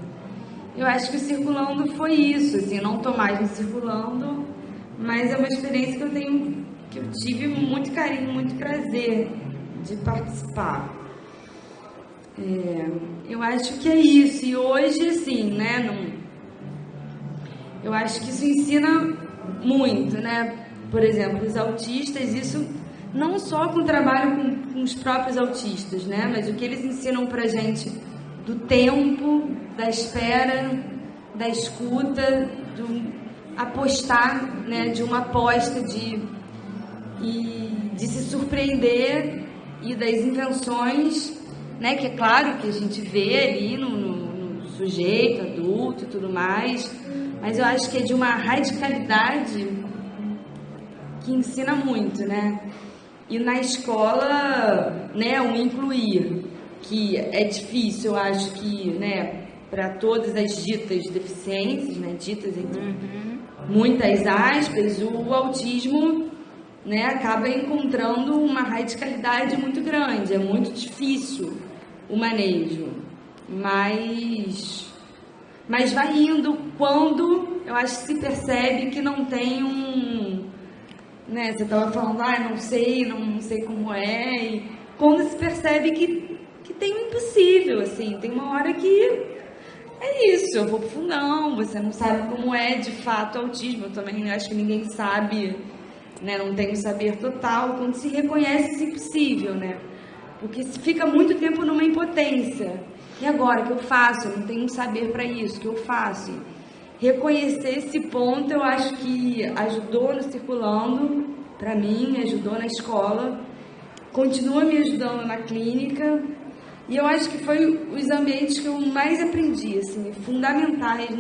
Speaker 6: eu acho que o circulando foi isso, assim, eu não tô mais no circulando, mas é uma experiência que eu tive muito carinho, muito prazer de participar. Eu acho que é isso. E hoje, assim, né, eu acho que isso ensina muito, né? Por exemplo, os autistas, isso não só com o trabalho com os próprios autistas, né? Mas o que eles ensinam pra gente do tempo, da espera, da escuta, do apostar, né? De uma aposta, de se surpreender, e das invenções, né, que é claro que a gente vê ali no sujeito, adulto e tudo mais, mas eu acho que é de uma radicalidade que ensina muito, né? E na escola, né, o incluir, que é difícil, eu acho que, né, para todas as ditas deficiências, né, ditas entre muitas aspas, o autismo, né, acaba encontrando uma radicalidade muito grande, é muito difícil o manejo, mas vai indo quando eu acho que se percebe que não tem né, você estava falando, não sei como é, e quando se percebe que tem um impossível, assim, tem uma hora que é isso, eu vou pro fundão, você não sabe como é de fato o autismo, eu também acho que ninguém sabe né? Não tenho saber total. Quando se reconhece esse impossível, né? Porque se fica muito tempo numa impotência. E agora, o que eu faço? Eu não tenho saber para isso, o que eu faço? Reconhecer esse ponto, eu acho que ajudou no Circulando, para mim, ajudou na escola, continua me ajudando na clínica, e eu acho que foi os ambientes que eu mais aprendi, assim, fundamentais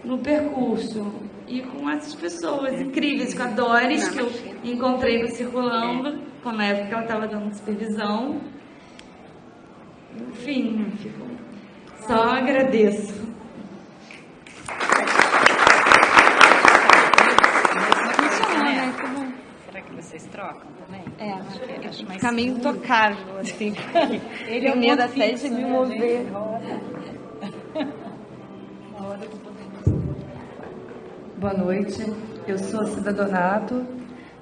Speaker 6: no percurso. E com essas pessoas incríveis, com a Doris, que eu encontrei no Circulando, na época que ela estava dando supervisão. Enfim, só agradeço.
Speaker 4: Será que vocês trocam também?
Speaker 6: Acho mais caminho intocável, assim. Ele é medo até de me mover.
Speaker 7: Boa noite, eu sou Cida Donato,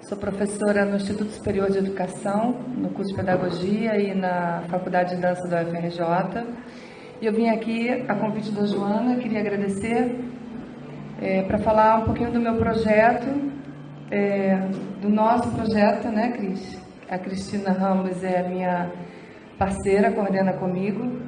Speaker 7: sou professora no Instituto Superior de Educação, no curso de Pedagogia e na Faculdade de Dança da UFRJ. E eu vim aqui a convite da Joana, queria agradecer para falar um pouquinho do meu projeto, do nosso projeto, né, Cris? A Cristina Ramos é a minha parceira, coordena comigo.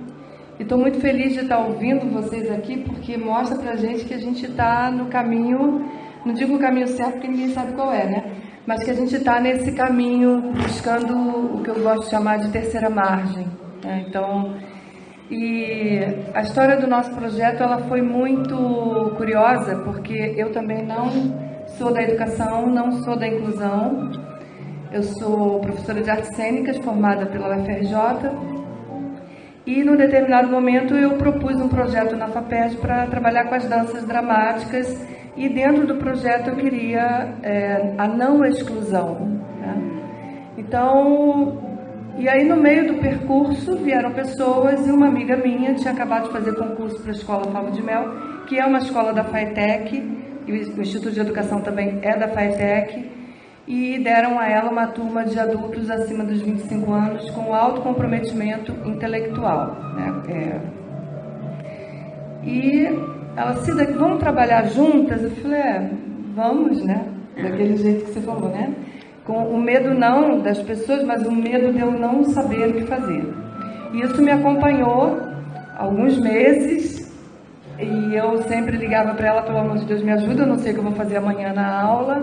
Speaker 7: E estou muito feliz de estar ouvindo vocês aqui, porque mostra pra gente que a gente está no caminho, não digo o caminho certo porque ninguém sabe qual é, né? Mas que a gente está nesse caminho buscando o que eu gosto de chamar de terceira margem, né? Então, e a história do nosso projeto, ela foi muito curiosa, porque eu também não sou da educação, não sou da inclusão. Eu sou professora de artes cênicas, formada pela UFRJ. E, num determinado momento, eu propus um projeto na FAPERJ para trabalhar com as danças dramáticas. E, dentro do projeto, eu queria a não exclusão, né? Então, e aí, no meio do percurso, vieram pessoas e uma amiga minha tinha acabado de fazer concurso para a Escola Favo de Mel, que é uma escola da FAETEC, e o Instituto de Educação também é da FAETEC, e deram a ela uma turma de adultos acima dos 25 anos com alto comprometimento intelectual, né? E ela, Cida, vamos trabalhar juntas? Eu falei, vamos, né? Daquele jeito que você falou, né? Com o medo não das pessoas, mas o medo de eu não saber o que fazer. E isso me acompanhou alguns meses, e eu sempre ligava para ela, pelo amor de Deus, me ajuda, eu não sei o que eu vou fazer amanhã na aula.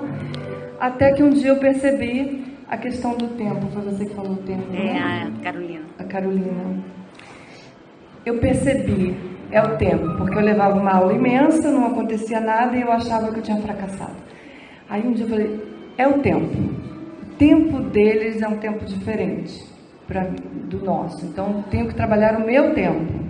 Speaker 7: Até que um dia eu percebi a questão do tempo. Foi você que falou o tempo, né?
Speaker 3: A Carolina.
Speaker 7: A Carolina. Eu percebi, é o tempo, porque eu levava uma aula imensa, não acontecia nada e eu achava que eu tinha fracassado. Aí um dia eu falei, é o tempo. O tempo deles é um tempo diferente do nosso. Então, eu tenho que trabalhar o meu tempo.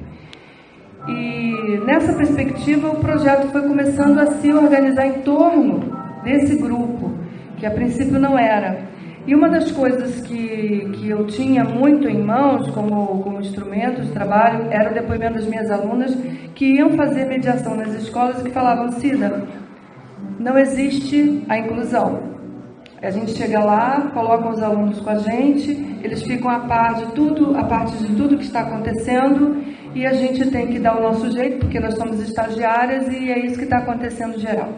Speaker 7: E nessa perspectiva, o projeto foi começando a se organizar em torno desse grupo, que a princípio não era. E uma das coisas que eu tinha muito em mãos como instrumento de trabalho era o depoimento das minhas alunas que iam fazer mediação nas escolas e que falavam, Cida, não existe a inclusão. A gente chega lá, coloca os alunos com a gente, eles ficam a parte de tudo que está acontecendo e a gente tem que dar o nosso jeito, porque nós somos estagiárias e é isso que está acontecendo geral.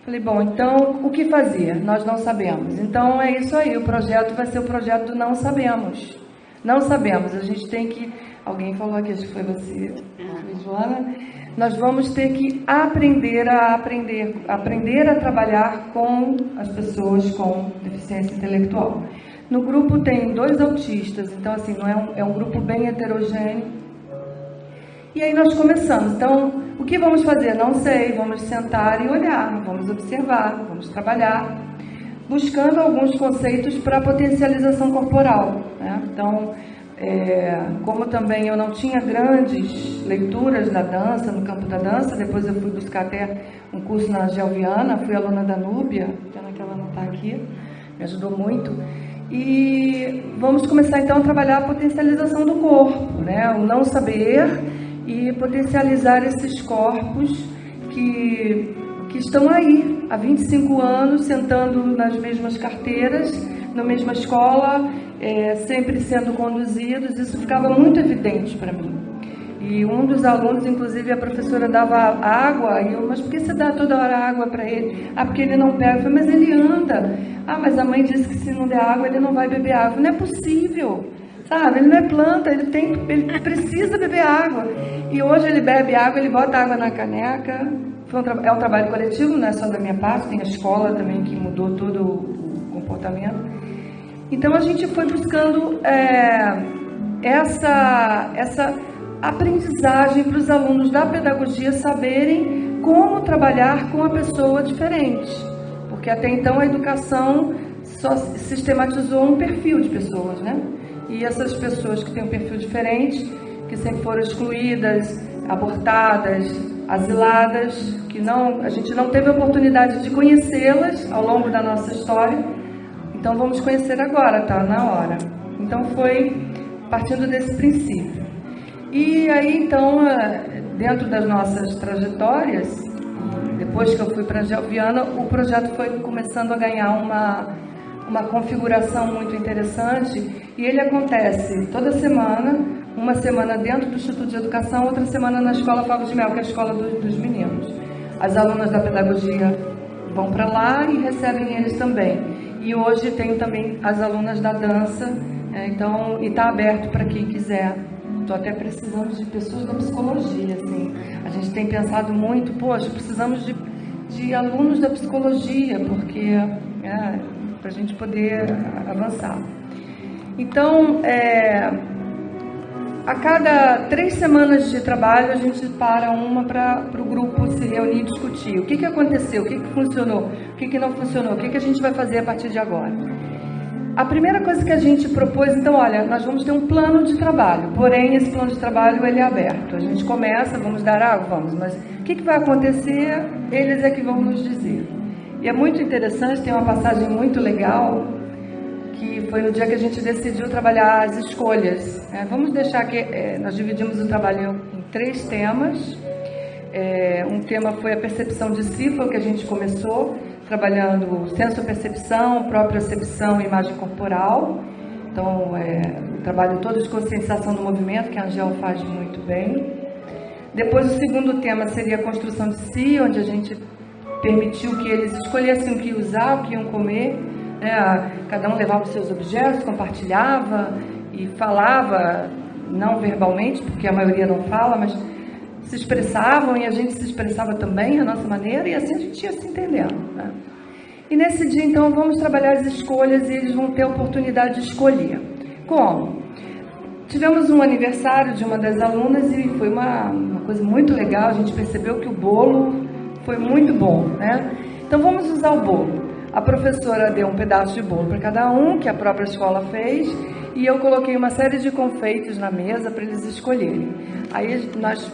Speaker 7: Falei, bom, então, o que fazer? Nós não sabemos. Então, é isso aí, o projeto vai ser o projeto do não sabemos. Não sabemos, a gente tem que... Alguém falou aqui, acho que foi você, Joana. Nós vamos ter que aprender a trabalhar com as pessoas com deficiência intelectual. No grupo tem 2 autistas, então, assim, não é um grupo bem heterogêneo. E aí nós começamos. Então, o que vamos fazer? Não sei, vamos sentar e olhar, vamos observar, vamos trabalhar, buscando alguns conceitos para potencialização corporal, né? Então, como também eu não tinha grandes leituras da dança, no campo da dança, depois eu fui buscar até um curso na Gelviana, fui aluna da Núbia, pena que ela não está aqui, me ajudou muito. E vamos começar então a trabalhar a potencialização do corpo, né? O não saber e potencializar esses corpos que estão aí há 25 anos, sentando nas mesmas carteiras, na mesma escola, sempre sendo conduzidos. Isso ficava muito evidente para mim. E um dos alunos, inclusive, a professora dava água, e eu, mas por que você dá toda hora água para ele? Ah, porque ele não bebe. Eu falei, mas ele anda. Ah, mas a mãe disse que se não der água, ele não vai beber água. Não é possível, sabe? Ele não é planta, ele precisa beber água. E hoje ele bebe água, ele bota água na caneca. É um trabalho coletivo, não é só da minha parte, tem a escola também que mudou todo o comportamento. Então a gente foi buscando essa aprendizagem para os alunos da pedagogia saberem como trabalhar com a pessoa diferente, porque até então a educação só sistematizou um perfil de pessoas, né? E essas pessoas que têm um perfil diferente, que sempre foram excluídas, abortadas, asiladas, que a gente não teve a oportunidade de conhecê-las ao longo da nossa história, então vamos conhecer agora, tá na hora. Então foi partindo desse princípio. E aí, então, dentro das nossas trajetórias, depois que eu fui para a Angel Viana, o projeto foi começando a ganhar uma configuração muito interessante, e ele acontece toda semana, uma semana dentro do Instituto de Educação, outra semana na Escola Favo de Mel, que é a escola dos meninos. As alunas da pedagogia vão para lá e recebem eles também. E hoje tenho também as alunas da dança, então, e está aberto para quem quiser. Estou até precisando de pessoas da psicologia, assim. A gente tem pensado muito, poxa, precisamos de alunos da psicologia, porque para a gente poder avançar. Então, a cada 3 semanas de trabalho, a gente para uma para o grupo se reunir e discutir. O que aconteceu, o que funcionou, o que não funcionou, o que a gente vai fazer a partir de agora. A primeira coisa que a gente propôs, então, olha, nós vamos ter um plano de trabalho, porém esse plano de trabalho ele é aberto. A gente começa, vamos dar água, vamos, mas o que vai acontecer, eles é que vão nos dizer. E é muito interessante, tem uma passagem muito legal, que foi no dia que a gente decidiu trabalhar as escolhas. Vamos deixar que nós dividimos o trabalho em 3 temas. Um tema foi a percepção de si, foi o que a gente começou, trabalhando senso-percepção, propriocepção e imagem corporal. Então, o trabalho todo de conscientização do movimento, que a Angel faz muito bem. Depois, o segundo tema seria a construção de si, onde a gente permitiu que eles escolhessem o que usar, o que iam comer. Cada um levava os seus objetos, compartilhava e falava, não verbalmente, porque a maioria não fala, mas se expressavam e a gente se expressava também, a nossa maneira, e assim a gente ia se entendendo, né? E nesse dia, então, vamos trabalhar as escolhas e eles vão ter a oportunidade de escolher. Como? Tivemos um aniversário de uma das alunas e foi uma coisa muito legal, a gente percebeu que o bolo foi muito bom, né? Então vamos usar o bolo. A professora deu um pedaço de bolo para cada um, que a própria escola fez, e eu coloquei uma série de confeitos na mesa para eles escolherem. Aí nós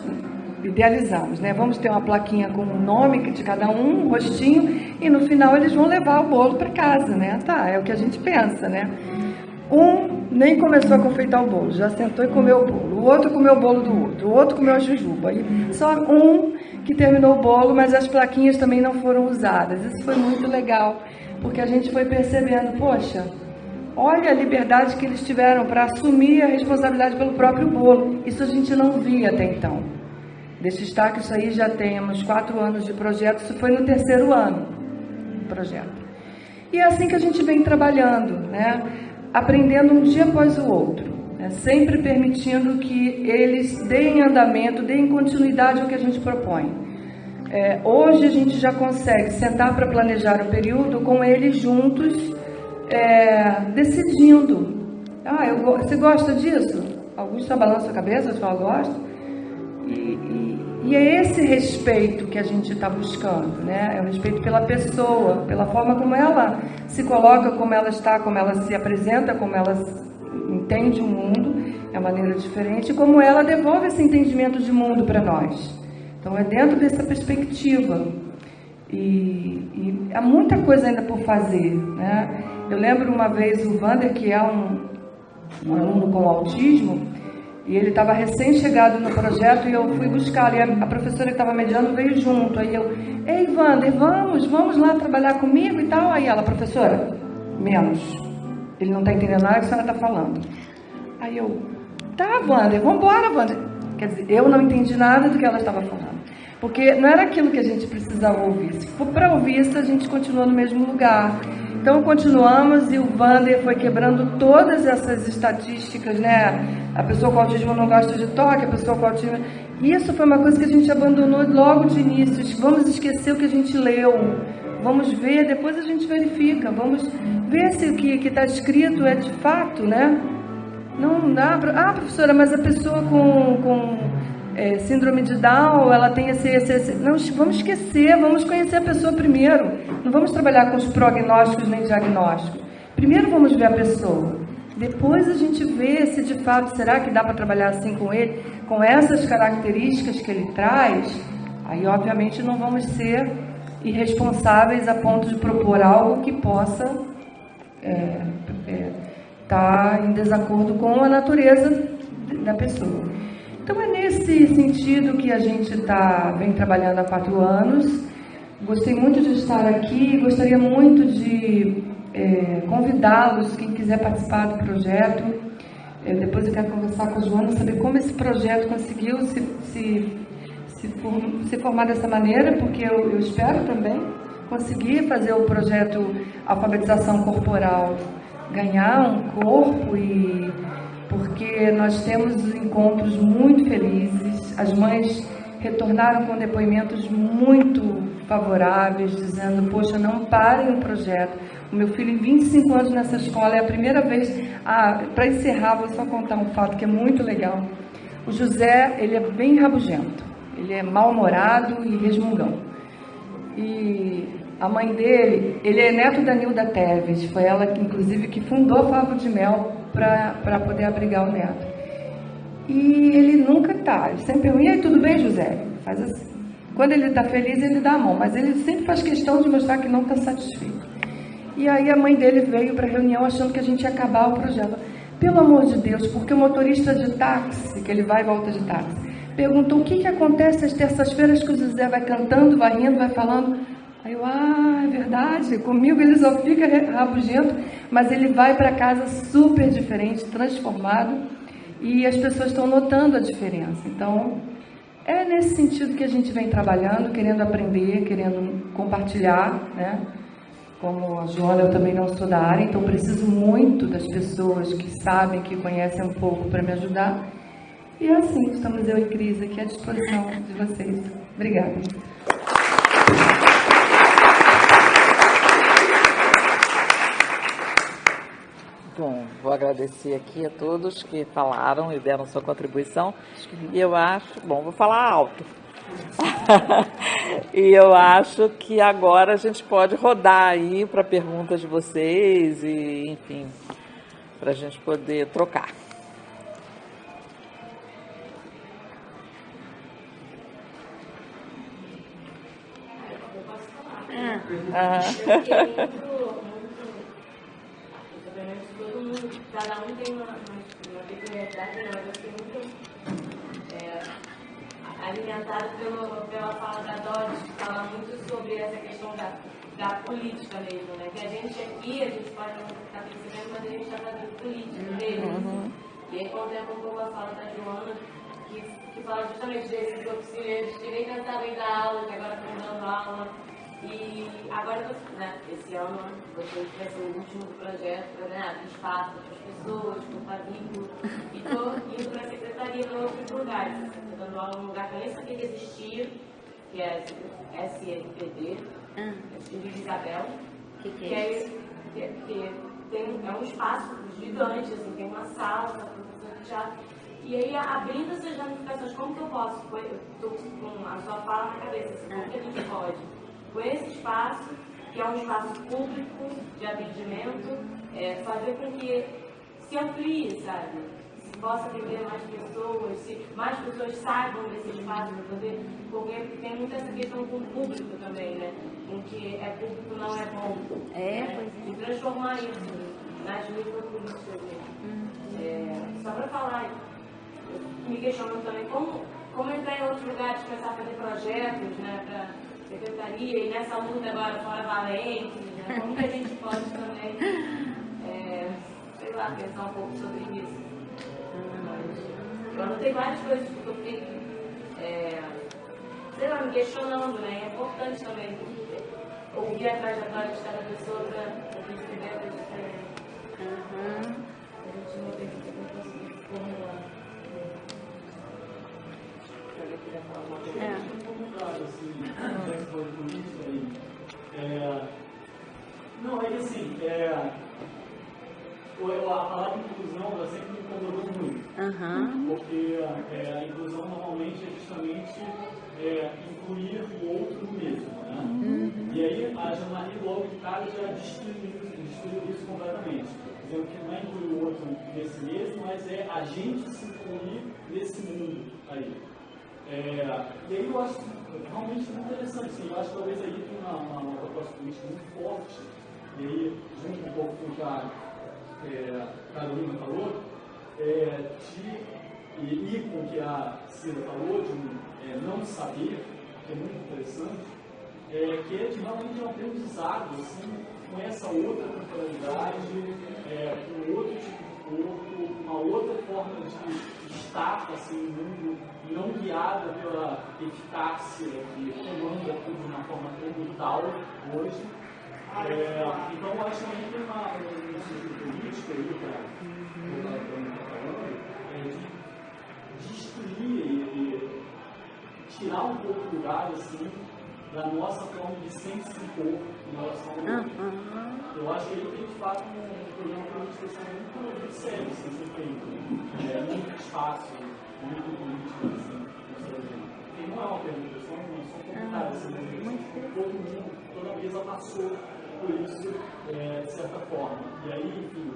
Speaker 7: idealizamos, né? Vamos ter uma plaquinha com o nome de cada um, um rostinho, e no final eles vão levar o bolo para casa, né? Tá, é o que a gente pensa, né? Um nem começou a confeitar o bolo, já sentou e comeu o bolo. O outro comeu o bolo do outro, o outro comeu a jujuba. E só um que terminou o bolo, mas as plaquinhas também não foram usadas. Isso foi muito legal, porque a gente foi percebendo, poxa, olha a liberdade que eles tiveram para assumir a responsabilidade pelo próprio bolo. Isso a gente não via até então. Deixa estar que isso aí já temos 4 anos de projeto, isso foi no 3º ano do projeto. E é assim que a gente vem trabalhando, né? Aprendendo um dia após o outro, né? Sempre permitindo que eles deem andamento, deem continuidade ao que a gente propõe. Hoje a gente já consegue sentar para planejar o período com eles juntos, decidindo. Você gosta disso? Alguns só balançam a cabeça, outros falam, gosto. E é esse respeito que a gente está buscando, né? É o respeito pela pessoa, pela forma como ela se coloca, como ela está, como ela se apresenta, como ela entende o mundo, é uma maneira diferente, e como ela devolve esse entendimento de mundo para nós. Então é dentro dessa perspectiva. E há muita coisa ainda por fazer, né? Eu lembro uma vez o Wander, que é um aluno com autismo, e ele estava recém-chegado no projeto e eu fui buscar, e a professora que estava mediando veio junto. Aí eu, ei, Wander, vamos lá trabalhar comigo e tal. Aí ela, professora, menos. Ele não está entendendo nada que a senhora está falando. Aí eu, tá, Wander, vamos embora, Wander. Quer dizer, eu não entendi nada do que ela estava falando. Porque não era aquilo que a gente precisava ouvir. Se for para ouvir isso, a gente continua no mesmo lugar. Então, continuamos e o Wander foi quebrando todas essas estatísticas, né? A pessoa com autismo não gosta de toque, a pessoa com autismo... Isso foi uma coisa que a gente abandonou logo de início. Vamos esquecer o que a gente leu. Vamos ver, depois a gente verifica. Vamos ver se o que está escrito é de fato, né? Não dá para... Ah, professora, mas a pessoa com síndrome de Down, ela tem esse... Não, vamos esquecer, vamos conhecer a pessoa primeiro. Não vamos trabalhar com os prognósticos nem diagnósticos. Primeiro vamos ver a pessoa. Depois a gente vê se de fato, será que dá para trabalhar assim com ele, com essas características que ele traz. Aí, obviamente, não vamos ser irresponsáveis a ponto de propor algo que possa estar em desacordo com a natureza da pessoa. Então, é nesse sentido que a gente vem trabalhando há 4 anos. Gostei muito de estar aqui, gostaria muito de convidá-los, quem quiser participar do projeto. Depois eu quero conversar com a Joana, saber como esse projeto conseguiu se formar dessa maneira, porque eu espero também conseguir fazer o projeto Alfabetização Corporal ganhar um corpo, porque nós temos encontros muito felizes. As mães retornaram com depoimentos muito favoráveis, dizendo, poxa, não parem o projeto. O meu filho, em 25 anos nessa escola, é a primeira vez... para encerrar, vou só contar um fato que é muito legal. O José, ele é bem rabugento. Ele é mal-humorado e resmungão. E a mãe dele, ele é neto da Nilda Teves. Foi ela, inclusive, que fundou a Favo de Mel para poder abrigar o neto. E ele nunca está. Ele sempre pergunta, e aí, tudo bem, José? Faz assim. Quando ele está feliz, ele dá a mão. Mas ele sempre faz questão de mostrar que não está satisfeito. E aí a mãe dele veio para a reunião achando que a gente ia acabar o projeto. Pelo amor de Deus, porque o motorista de táxi, que ele vai e volta de táxi, perguntou o que acontece às terças-feiras que o José vai cantando, vai rindo, vai falando. Aí eu, é verdade, comigo ele só fica rabugento, mas ele vai para casa super diferente, transformado, e as pessoas estão notando a diferença. Então, é nesse sentido que a gente vem trabalhando, querendo aprender, querendo compartilhar, né? Como a Joana, eu também não sou da área, então preciso muito das pessoas que sabem, que conhecem um pouco para me ajudar. E assim, estamos eu e Cris aqui à disposição de vocês. Obrigada.
Speaker 2: Bom, vou agradecer aqui a todos que falaram e deram sua contribuição. E eu acho... Bom, vou falar alto. E eu acho que agora a gente pode rodar aí para perguntas de vocês e, enfim, para a gente poder trocar.
Speaker 1: Cada um tem uma peculiaridade, né? Eu fiquei muito alimentado pela fala da Doris, que fala muito sobre essa questão da política mesmo, né? Que a gente aqui, a gente pode não estar percebendo, mas a gente está fazendo política mesmo. E aí contempla um pouco a fala da Joana, que fala justamente desses auxiliares que nem cansaram da aula, que agora estão dando aula. E agora, né, esse ano, vocês vai ser o último do projeto, né, espaço para as pessoas, com o Fabinho, e estou indo para a secretaria para outros lugares. Estou dando aula num lugar que eu nem sabia que existia, que é SLPD, Filho de Isabel, que é um espaço gigante, assim, tem uma sala para professor de teatro. E aí, abrindo essas ramificações, como que eu posso? Eu estou com a sua fala na cabeça, assim, como que a gente pode? Com esse espaço, que é um espaço público de atendimento, fazer com que se amplie, sabe? Se possa atender mais pessoas, se mais pessoas saibam desse espaço para poder, porque tem muito essa questão com o público também, né? Em que público não é bom. E transformar isso nas micropolíticas mesmo. Só para falar, me questionando também como entrar em outros lugares, começar a fazer projetos, né? Pra secretaria, e nessa luta agora fora Valente, né? Como que a gente pode também, sei lá, pensar um pouco sobre isso? Eu anotei várias coisas porque eu fiquei, sei lá, me questionando, né? É importante também ouvir a trajetória de cada pessoa para perceber as diferenças. A gente não tem que conseguir formular.
Speaker 8: Não, é que assim, a palavra inclusão ela sempre me incomodou muito. Porque a inclusão normalmente é justamente incluir o outro no mesmo. Né? E aí a Jean-Marie logo de cara já destruiu isso completamente. Dizendo que não é incluir o outro nesse mesmo, mas é a gente se incluir nesse mundo aí. E aí eu acho realmente muito interessante, assim, eu acho que talvez aí tem uma proposta política muito forte, e aí, junto um pouco com o que a Carolina falou, e com o que a Cida falou, de não saber, que é muito interessante, que é de realmente um aprendizado, assim, com essa outra temporalidade, com outro tipo de corpo, uma outra forma de estar assim, no mundo, não guiada pela eficácia que comanda tudo de uma forma brutal hoje. Então, eu acho que tem um sentido político aí de destruir e tirar um pouco do lugar assim, da nossa forma de sempre se impor em relação ao outro. Eu acho que ele tem de fato um programa político muito sério, assim, ser feito. Muito espaço, muito político, assim, e não é uma pergunta, só um comentário, assim, todo mundo, toda mesa passou por isso, de certa forma. E aí, enfim,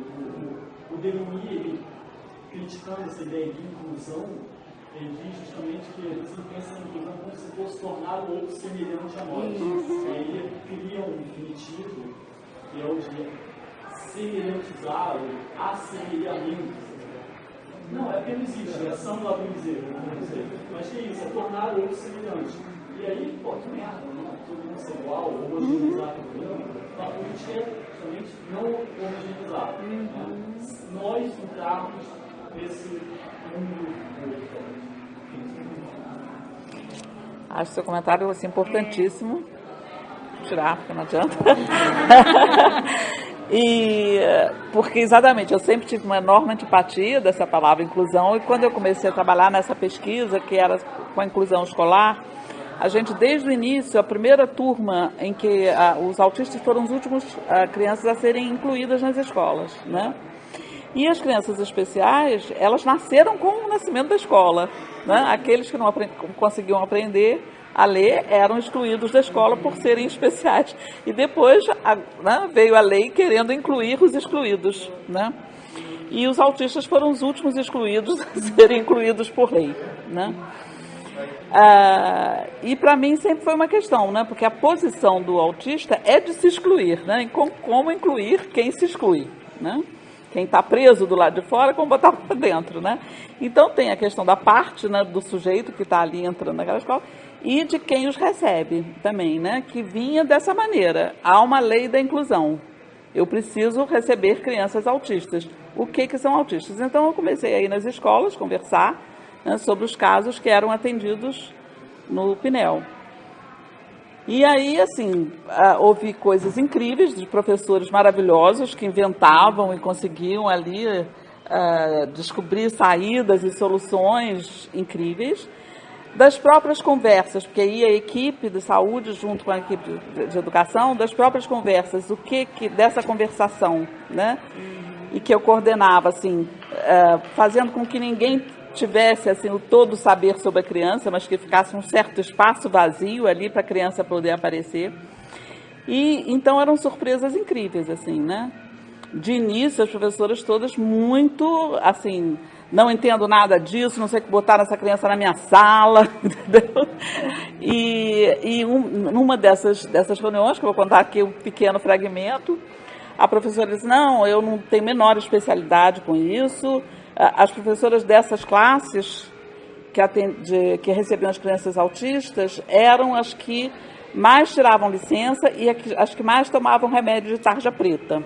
Speaker 8: o Denis, ele criticando essa ideia de inclusão, ele diz justamente que você pensa em inclusão como se fosse tornar o outro semelhante a nós. E aí ele cria um infinitivo, que é o de semelhantizar, o assemelhamento. Não, é porque não existe, é ação do dizer, mas que é isso, é tornar o outro semelhante. E aí, pô, que merda, não é todo mundo ser igual, homogeneizar o programa. A política é justamente não homogeneizar. Nós entrarmos nesse mundo.
Speaker 2: Acho seu comentário assim, importantíssimo. Vou tirar, porque não adianta. Porque exatamente, eu sempre tive uma enorme antipatia dessa palavra inclusão, e quando eu comecei a trabalhar nessa pesquisa, que era com a inclusão escolar, a gente, desde o início, a primeira turma em que os autistas foram os últimos crianças a serem incluídas nas escolas, né? E as crianças especiais, elas nasceram com o nascimento da escola, né? Aqueles que não conseguiam aprender a ler eram excluídos da escola por serem especiais. E depois veio a lei querendo incluir os excluídos, né? E os autistas foram os últimos excluídos a serem incluídos por lei, né? E para mim sempre foi uma questão, né? Porque a posição do autista é de se excluir, né? E como incluir quem se exclui, né? Quem está preso do lado de fora, como botar para dentro, né? Então tem a questão da parte, né, do sujeito que está ali entrando naquela escola e de quem os recebe também, né? Que vinha dessa maneira. Há uma lei da inclusão. Eu preciso receber crianças autistas. O que são autistas? Então eu comecei a ir nas escolas conversar, né, sobre os casos que eram atendidos no PNEL. E aí, assim, houve coisas incríveis de professores maravilhosos que inventavam e conseguiam ali descobrir saídas e soluções incríveis, das próprias conversas, porque aí a equipe de saúde, junto com a equipe de educação, das próprias conversas, o que dessa conversação, né? E que eu coordenava, assim, fazendo com que ninguém tivesse assim o todo saber sobre a criança, mas que ficasse um certo espaço vazio ali para a criança poder aparecer. E então eram surpresas incríveis, assim, né? De início, as professoras todas muito, assim, não entendo nada disso, não sei o que botar essa criança na minha sala, entendeu? Numa dessas reuniões, que eu vou contar aqui um pequeno fragmento, a professora disse, não, eu não tenho menor especialidade com isso. As professoras dessas classes que recebiam as crianças autistas eram as que mais tiravam licença e as que mais tomavam remédio de tarja preta.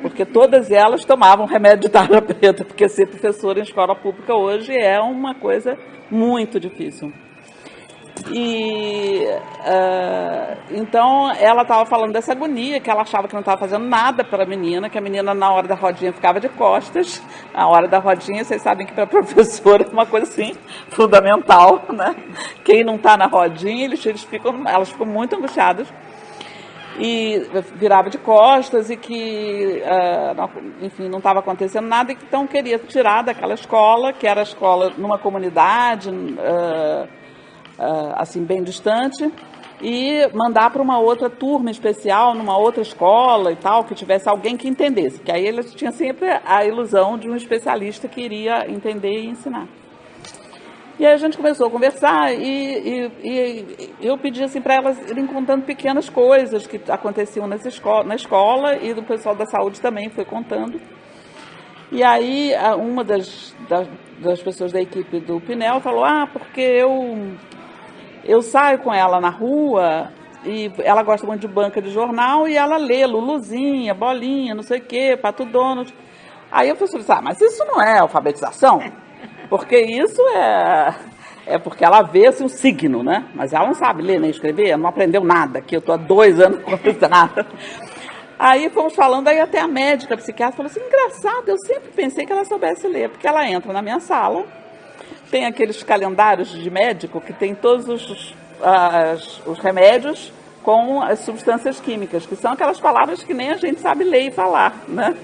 Speaker 2: porque todas elas tomavam remédio de tarja preta, porque ser professora em escola pública hoje é uma coisa muito difícil. E então ela estava falando dessa agonia, que ela achava que não estava fazendo nada para a menina, que a menina na hora da rodinha ficava de costas. A hora da rodinha, vocês sabem que para a professora é uma coisa assim, fundamental, né? Quem não está na rodinha, elas ficam muito angustiadas. E virava de costas e que, enfim, não estava acontecendo nada, e então queria tirar daquela escola, que era a escola numa comunidade, assim, bem distante, e mandar para uma outra turma especial, numa outra escola e tal, que tivesse alguém que entendesse, que aí eles tinham sempre a ilusão de um especialista que iria entender e ensinar. E aí a gente começou a conversar e eu pedi assim para elas irem contando pequenas coisas que aconteciam na escola, e do pessoal da saúde também foi contando. E aí uma das pessoas da equipe do Pinel falou, porque eu saio com ela na rua e ela gosta muito de banca de jornal e ela lê Luluzinha, Bolinha, não sei o quê, Pato Donald. Aí eu falei, mas isso não é alfabetização? Porque isso é porque ela vê assim, um signo, né? Mas ela não sabe ler nem escrever, ela não aprendeu nada, que eu estou há 2 anos com nada. Aí fomos falando, aí até a médica, a psiquiatra, falou assim, engraçado, eu sempre pensei que ela soubesse ler, porque ela entra na minha sala, tem aqueles calendários de médico que tem todos os remédios com as substâncias químicas, que são aquelas palavras que nem a gente sabe ler e falar, né?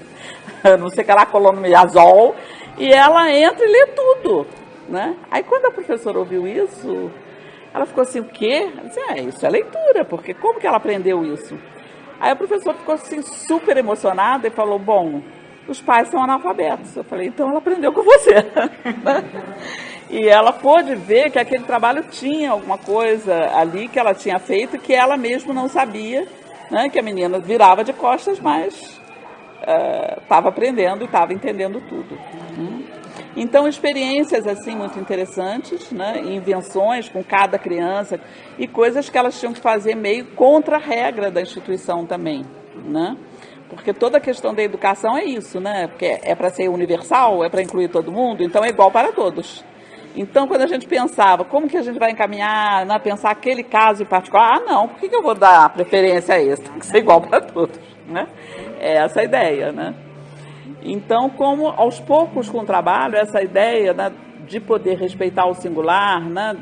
Speaker 2: Não sei o que lá, colonomiazol, e ela entra e lê tudo, né? Aí quando a professora ouviu isso, ela ficou assim, o quê? Eu disse, isso é leitura, porque como que ela aprendeu isso? Aí a professora ficou assim, super emocionada e falou, bom, os pais são analfabetos. Eu falei, então ela aprendeu com você. E ela pôde ver que aquele trabalho tinha alguma coisa ali que ela tinha feito que ela mesma não sabia, né? Que a menina virava de costas, mas estava aprendendo e estava entendendo tudo. Então, experiências assim muito interessantes, né? Invenções com cada criança e coisas que elas tinham que fazer meio contra a regra da instituição também, né? Porque toda a questão da educação é isso, né? Porque é para ser universal, é para incluir todo mundo, então é igual para todos. Então, quando a gente pensava, como que a gente vai encaminhar, né, pensar aquele caso em particular, não, por que eu vou dar preferência a esse? Tem que ser igual para todos, né? É essa a ideia, né? Então, como aos poucos com o trabalho, essa ideia, né, de poder respeitar o singular, né,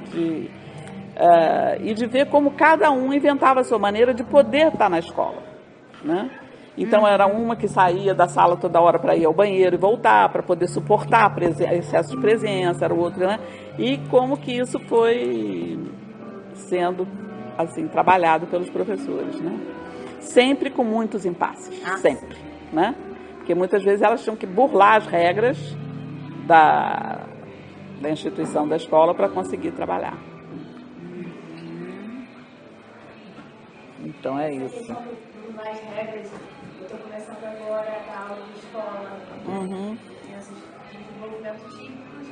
Speaker 2: e de ver como cada um inventava a sua maneira de poder estar na escola, né? Então, era uma que saía da sala toda hora para ir ao banheiro e voltar, para poder suportar excesso de presença, era o outro, né? E como que isso foi sendo, assim, trabalhado pelos professores, né? Sempre com muitos impasses, sempre, né? Porque muitas vezes elas tinham que burlar as regras da instituição da escola para conseguir trabalhar. Então, é isso.
Speaker 9: Mais regras, eu estou começando agora a dar aula de escola, crianças de desenvolvimento típicos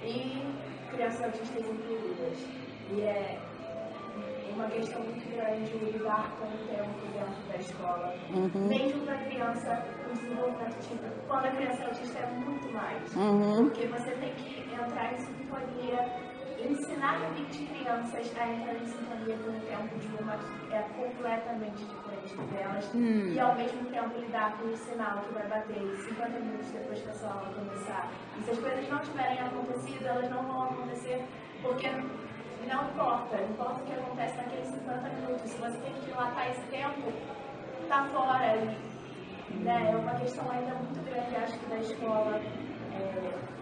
Speaker 9: e crianças autistas incluídas. E é uma questão muito grande lidar com o tempo dentro da escola. Mesmo para a criança com desenvolvimento típico, quando a criança é autista é muito mais. Porque você tem que entrar em sintonia, ensinar 20 crianças a entrar em sintonia com o tempo de uma que é completamente diferente delas e ao mesmo tempo lidar com o sinal que vai bater 50 minutos depois que a sua aula começar. E se as coisas não tiverem acontecido, elas não vão acontecer porque não importa o que acontece naqueles 50 minutos. Se você tem que dilatar esse tempo, está fora. E, né, é uma questão ainda muito grande, acho que da escola,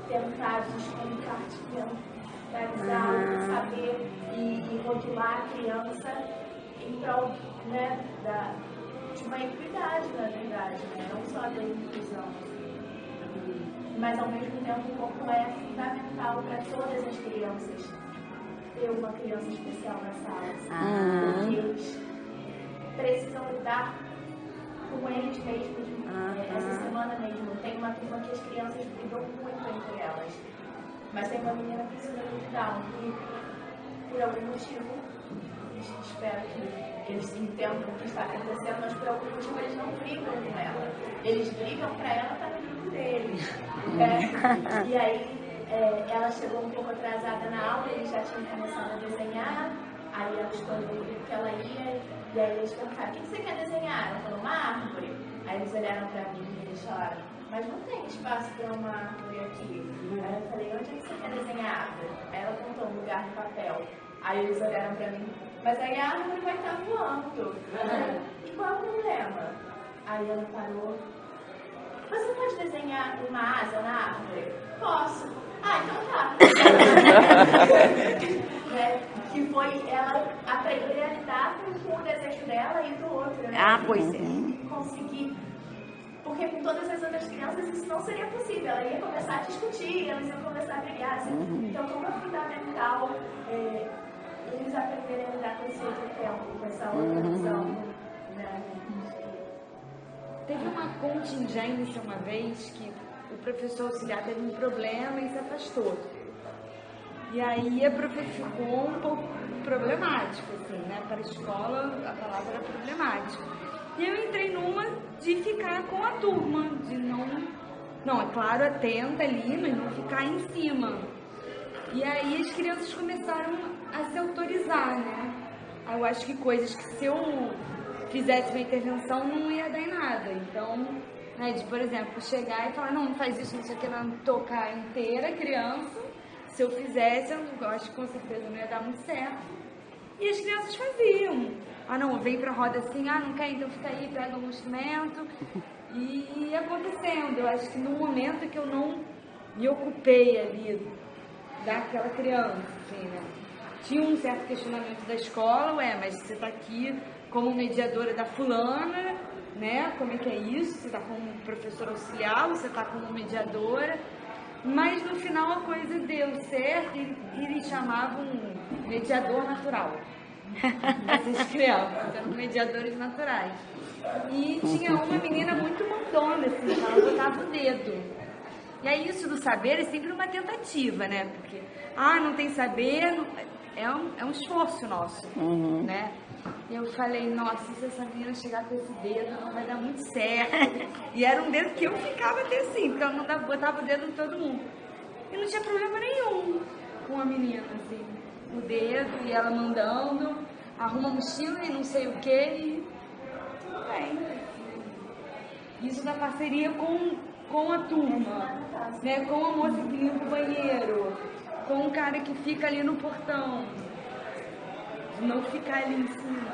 Speaker 9: tentar descompartimentar, saber e rotular a criança em prol, né, de uma equidade, na verdade, né, não só da inclusão. Mas ao mesmo tempo, como é fundamental para todas as crianças ter uma criança especial na sala, porque eles precisam lidar com eles mesmos. Essa semana mesmo tem uma turma que as crianças brigam muito entre elas, mas tem uma menina que precisa de Down e por algum motivo espero que eles entendam o que está acontecendo, mas por algum motivo eles não brigam com ela. Eles brigam para ela estar no grupo deles. E aí ela chegou um pouco atrasada na aula, eles já tinham começado a desenhar, aí ela escolheu o grupo que ela ia, e aí eles perguntaram, o que você quer desenhar? Ela falou, uma árvore. Aí eles olharam para mim e eles falaram, mas não tem espaço para uma árvore aqui. Aí eu falei, onde é que você quer desenhar a árvore? Aí ela contou um lugar no papel. Aí eles olharam para mim, mas aí a árvore vai estar voando. E qual é o problema? Aí ela parou. Você pode desenhar uma asa na árvore? Posso. Ah, então tá. Que foi ela aprender a lidar com o desejo dela e do outro. Né?
Speaker 3: Ah, pois é.
Speaker 9: Conseguir. Porque com todas as outras crianças isso não seria possível. Ela ia começar a discutir, elas iam começar a brigar. Assim. Então, como é fundamental eles aprenderem a lidar com esse outro tempo, com essa outra visão. Né?
Speaker 6: Teve uma contingência uma vez que o professor auxiliar teve um problema e se afastou. E aí a professora ficou um pouco problemático, assim, né? Para a escola a palavra era problemática. E eu entrei numa de ficar com a turma, de não, é claro, atenta ali, mas não ficar em cima. E aí as crianças começaram a se autorizar, né? Eu acho que coisas que se eu fizesse uma intervenção não ia dar em nada. Então, né, de, por exemplo, chegar e falar, não faz isso, não sei o que, não tocar inteira a criança. Se eu fizesse, eu acho que com certeza não ia dar muito certo. E as crianças faziam. Ah, não, vem pra roda assim, não quer, então fica aí, pega um instrumento. E ia acontecendo. Eu acho que no momento que eu não me ocupei ali daquela criança, assim, né? Tinha um certo questionamento da escola, mas você tá aqui como mediadora da fulana, né? Como é que é isso? Você tá como professora auxiliar, você tá como mediadora. Mas no final a coisa deu certo e eles chamavam mediador natural. Essas crianças eram mediadores naturais. E tinha uma menina muito mandona, assim, ela botava o dedo. E aí isso do saber é sempre uma tentativa, né? Porque, não tem saber, é um esforço nosso, né? E eu falei, nossa, se essa menina chegar com esse dedo, não vai dar muito certo. E era um dedo que eu ficava até assim, porque eu não botava o dedo em todo mundo. E não tinha problema nenhum com a menina, assim, o dedo, e ela mandando, arruma a mochila e não sei o que, e tudo bem. Isso da parceria com a turma, né? Com a moça que limpa o banheiro, com o cara que fica ali no portão. Não ficar ali em cima.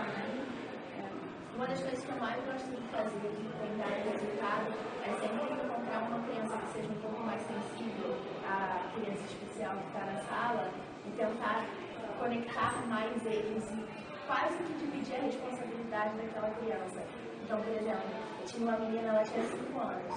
Speaker 9: Uma das coisas que eu mais gosto de fazer, de tentar resultado, é sempre encontrar uma criança que seja um pouco mais sensível à criança especial que está na sala e tentar conectar mais eles e quase que dividir a responsabilidade daquela criança. Então, por exemplo, tinha uma menina, ela tinha 5 anos,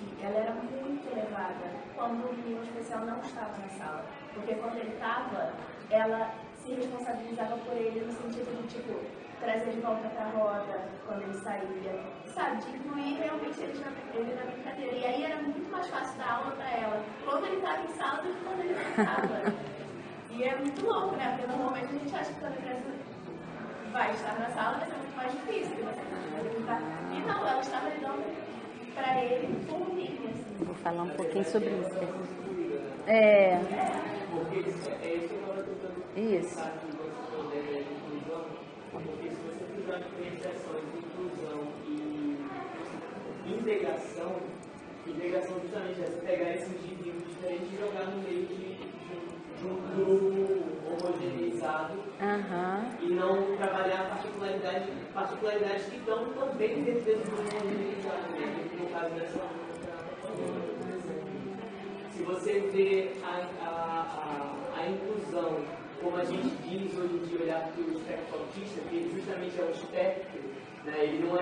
Speaker 9: e ela era muito elevada quando o menino especial não estava na sala. Porque quando ele estava, ela se responsabilizava por ele no sentido de, tipo, trazer de volta pra roda quando ele saía, sabe, de incluir realmente ele na brincadeira. E aí era muito mais fácil dar aula pra ela quando ele estava em sala do que quando ele não estava. E é muito louco, né? Porque normalmente a gente acha que quando a criança vai estar na sala vai ser muito mais difícil, e não, ela estava lidando pra ele como um menino, assim.
Speaker 3: Vou falar um pouquinho sobre isso. Isso.
Speaker 8: Porque se você fizer diferenciações de inclusão e integração justamente é você pegar esses indivíduos diferentes e jogar no meio de um grupo homogeneizado e não trabalhar particularidades que estão também dentro desse grupo homogeneizado, né? No caso dessa se você vê a inclusão, como a gente diz hoje em dia, olhar para o espectro autista, que ele justamente é um espectro, né? Ele não é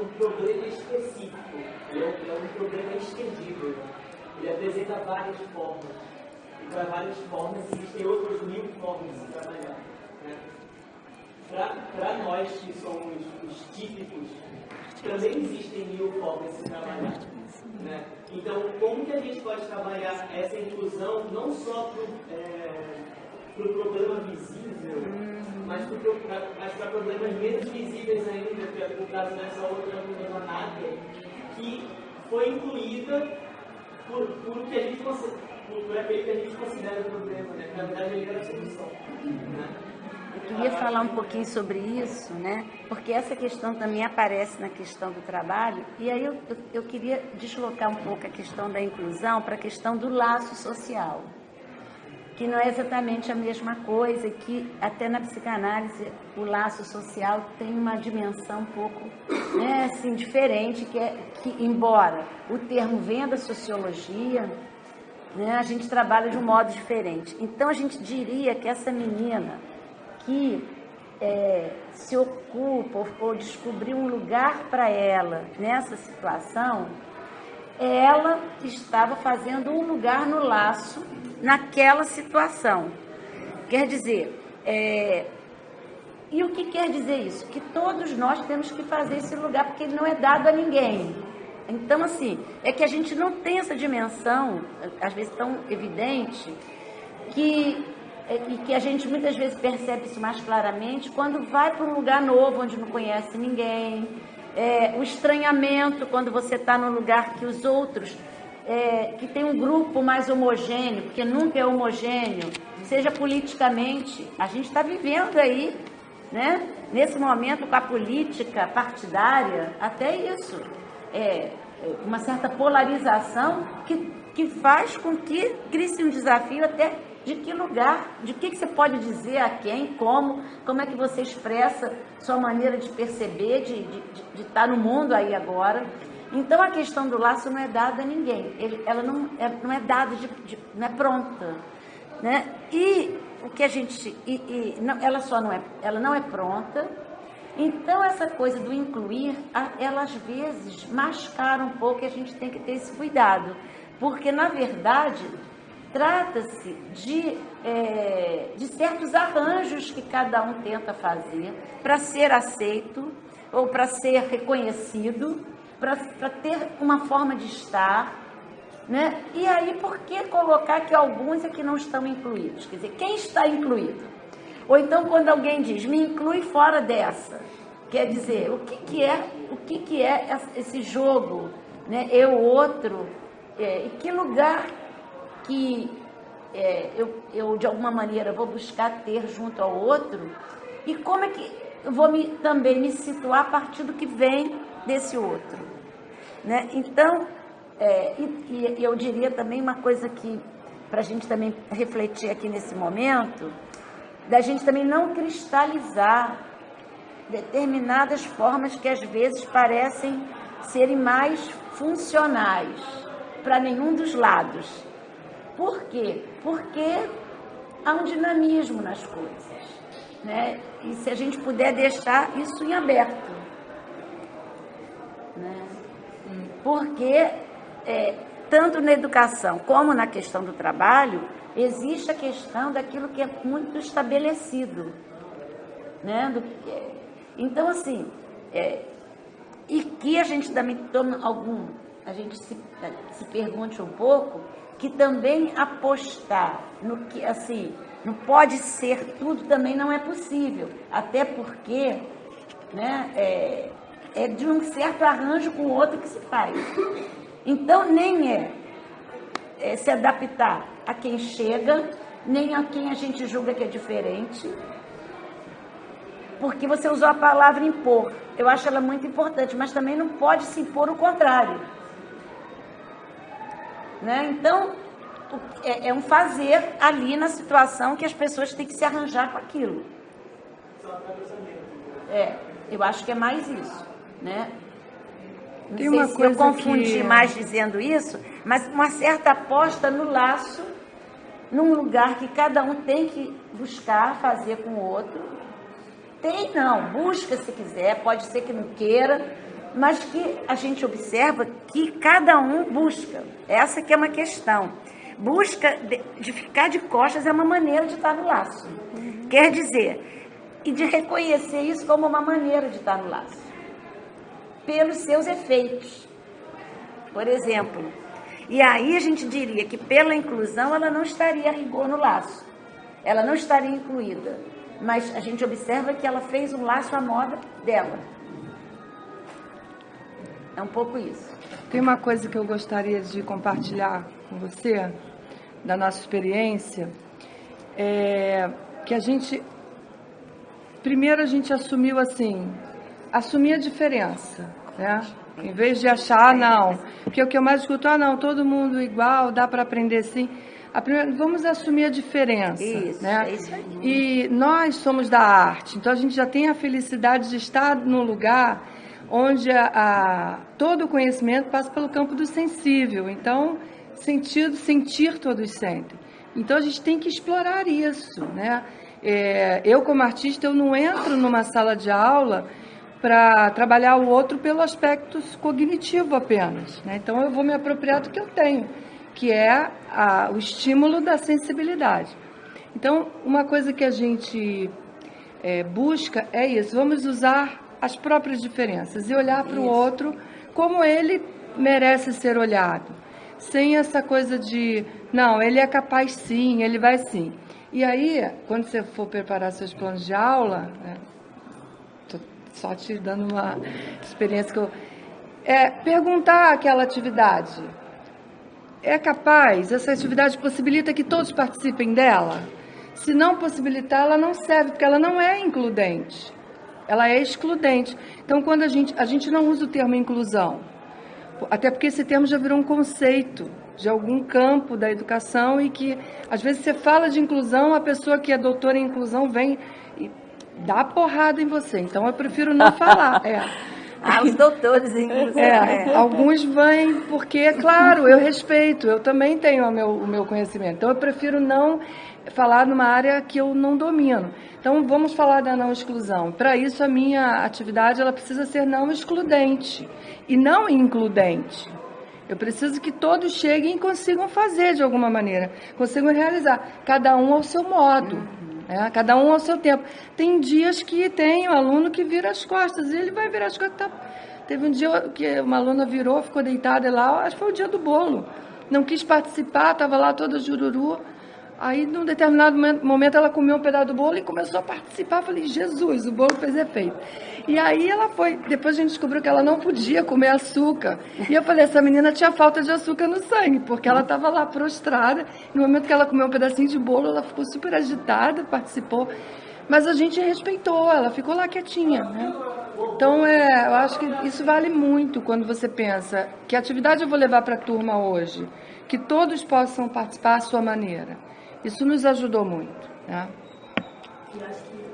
Speaker 8: um problema específico, ele é um problema estendível. Ele apresenta várias formas. E para várias formas existem outras 1000 formas de trabalhar. Né? Para nós que somos os típicos, também existem 1000 formas de trabalhar. Né? Então, como que a gente pode trabalhar essa inclusão não só para o problema visível, mas para o mas para problemas menos visíveis ainda, que é o caso dessa outra menina Nádia, que foi incluída por que a gente por aquele que a gente considera o problema, né? Na verdade, ele era a solução. Né?
Speaker 3: Eu queria falar um pouquinho sobre isso, né? Porque essa questão também aparece na questão do trabalho, e aí eu queria deslocar um pouco a questão da inclusão para a questão do laço social, que não é exatamente a mesma coisa, que até na psicanálise o laço social tem uma dimensão um pouco, né, assim, diferente, que embora o termo venha da sociologia, né, a gente trabalha de um modo diferente. Então a gente diria que essa menina que se ocupa ou descobriu um lugar para ela nessa situação, ela estava fazendo um lugar no laço naquela situação. Quer dizer, e o que quer dizer isso? Que todos nós temos que fazer esse lugar, porque ele não é dado a ninguém. Então, assim, é que a gente não tem essa dimensão, às vezes tão evidente, e que a gente muitas vezes percebe isso mais claramente quando vai para um lugar novo, onde não conhece ninguém, o estranhamento quando você está num lugar que os outros, que tem um grupo mais homogêneo, porque nunca é homogêneo, seja politicamente, a gente está vivendo aí, né, nesse momento com a política partidária, até isso, uma certa polarização que faz com que crie-se um desafio até de que lugar, de que você pode dizer a quem, como é que você expressa sua maneira de perceber, de estar no mundo aí agora. Então a questão do laço não é dada a ninguém, ela não é dada, não é pronta, né? E o que a gente, ela não é pronta. Então essa coisa do incluir, ela às vezes mascara um pouco, e a gente tem que ter esse cuidado, porque na verdade trata-se de certos arranjos que cada um tenta fazer para ser aceito ou para ser reconhecido, para ter uma forma de estar, né? E aí, por que colocar que alguns é que não estão incluídos? Quer dizer, quem está incluído? Ou então, quando alguém diz, me inclui fora dessa, quer dizer, o que é esse jogo, né? Eu, outro, e que lugar que eu de alguma maneira vou buscar ter junto ao outro, e como é que eu vou também me situar a partir do que vem desse outro, né? Então, eu diria também uma coisa que, para a gente também refletir aqui nesse momento, da gente também não cristalizar determinadas formas que às vezes parecem serem mais funcionais para nenhum dos lados. Por quê? Porque há um dinamismo nas coisas, né? E se a gente puder deixar isso em aberto, né? Porque tanto na educação como na questão do trabalho, existe a questão daquilo que é muito estabelecido, né? Então, assim, e que a gente também toma a gente se pergunte um pouco, que também apostar no que, assim, não pode ser tudo, também não é possível, até porque, né, é de um certo arranjo com o outro que se faz. Então, nem é se adaptar a quem chega, nem a quem a gente julga que é diferente, porque você usou a palavra impor. Eu acho ela muito importante, mas também não pode se impor o contrário, né? Então, é um fazer ali na situação que as pessoas têm que se arranjar com aquilo. Eu acho que é mais isso, né? Não
Speaker 7: Tem
Speaker 3: sei
Speaker 7: uma
Speaker 3: se
Speaker 7: coisa
Speaker 3: eu confundi
Speaker 7: que...
Speaker 3: mais dizendo isso, mas uma certa aposta no laço, num lugar que cada um tem que buscar fazer com o outro. Busca se quiser, pode ser que não queira, mas que a gente observa que cada um busca. Essa que é uma questão. Busca de ficar de costas é uma maneira de estar no laço. Quer dizer, e de reconhecer isso como uma maneira de estar no laço, pelos seus efeitos. Por exemplo, e aí a gente diria que pela inclusão ela não estaria a rigor no laço, ela não estaria incluída, mas a gente observa que ela fez um laço à moda dela. É um pouco isso.
Speaker 7: Tem uma coisa que eu gostaria de compartilhar com você, da nossa experiência, que a gente, primeiro a gente assumiu assim, assumir a diferença, né? Em vez de achar, não, porque o que eu mais escuto, não, todo mundo igual, dá para aprender sim. Vamos assumir a diferença,
Speaker 3: isso,
Speaker 7: né?
Speaker 3: É isso aí.
Speaker 7: E nós somos da arte, então a gente já tem a felicidade de estar num lugar onde todo o conhecimento passa pelo campo do sensível. Então, sentir todos sentem. Então, a gente tem que explorar isso, né? Eu, como artista, eu não entro numa sala de aula para trabalhar o outro pelo aspecto cognitivo apenas, né? Então, eu vou me apropriar do que eu tenho, que é o estímulo da sensibilidade. Então, uma coisa que a gente busca é isso, vamos usar as próprias diferenças e olhar para o outro como ele merece ser olhado, sem essa coisa de, não, ele é capaz sim, ele vai sim. E aí, quando você for preparar seus planos de aula, estou só te dando uma experiência que eu... perguntar aquela atividade, é capaz, essa atividade possibilita que todos participem dela? Se não possibilitar, ela não serve, porque ela não é includente. Ela é excludente. Então, quando a gente não usa o termo inclusão, até porque esse termo já virou um conceito de algum campo da educação e que, às vezes, você fala de inclusão, a pessoa que é doutora em inclusão vem e dá porrada em você. Então, eu prefiro não falar.
Speaker 3: Os doutores em inclusão.
Speaker 7: Alguns vêm porque, claro, eu respeito, eu também tenho o meu conhecimento. Então, eu prefiro não falar numa área que eu não domino. Então, vamos falar da não exclusão. Para isso, a minha atividade ela precisa ser não excludente e não includente. Eu preciso que todos cheguem e consigam fazer de alguma maneira, consigam realizar, cada um ao seu modo, cada um ao seu tempo. Tem dias que tem um aluno que vira as costas, e ele vai virar as costas. Teve um dia que uma aluna virou, ficou deitada lá, acho que foi o dia do bolo. Não quis participar, estava lá toda jururu. Aí, num determinado momento, ela comeu um pedaço do bolo e começou a participar. Eu falei, Jesus, o bolo fez efeito. E aí ela foi. Depois a gente descobriu que ela não podia comer açúcar. E eu falei, essa menina tinha falta de açúcar no sangue, porque ela estava lá prostrada. No momento que ela comeu um pedacinho de bolo, ela ficou super agitada, participou. Mas a gente respeitou, ela ficou lá quietinha, né? Então, eu acho que isso vale muito quando você pensa que atividade eu vou levar para a turma hoje, que todos possam participar à sua maneira. Isso nos ajudou muito, né?
Speaker 9: Eu acho que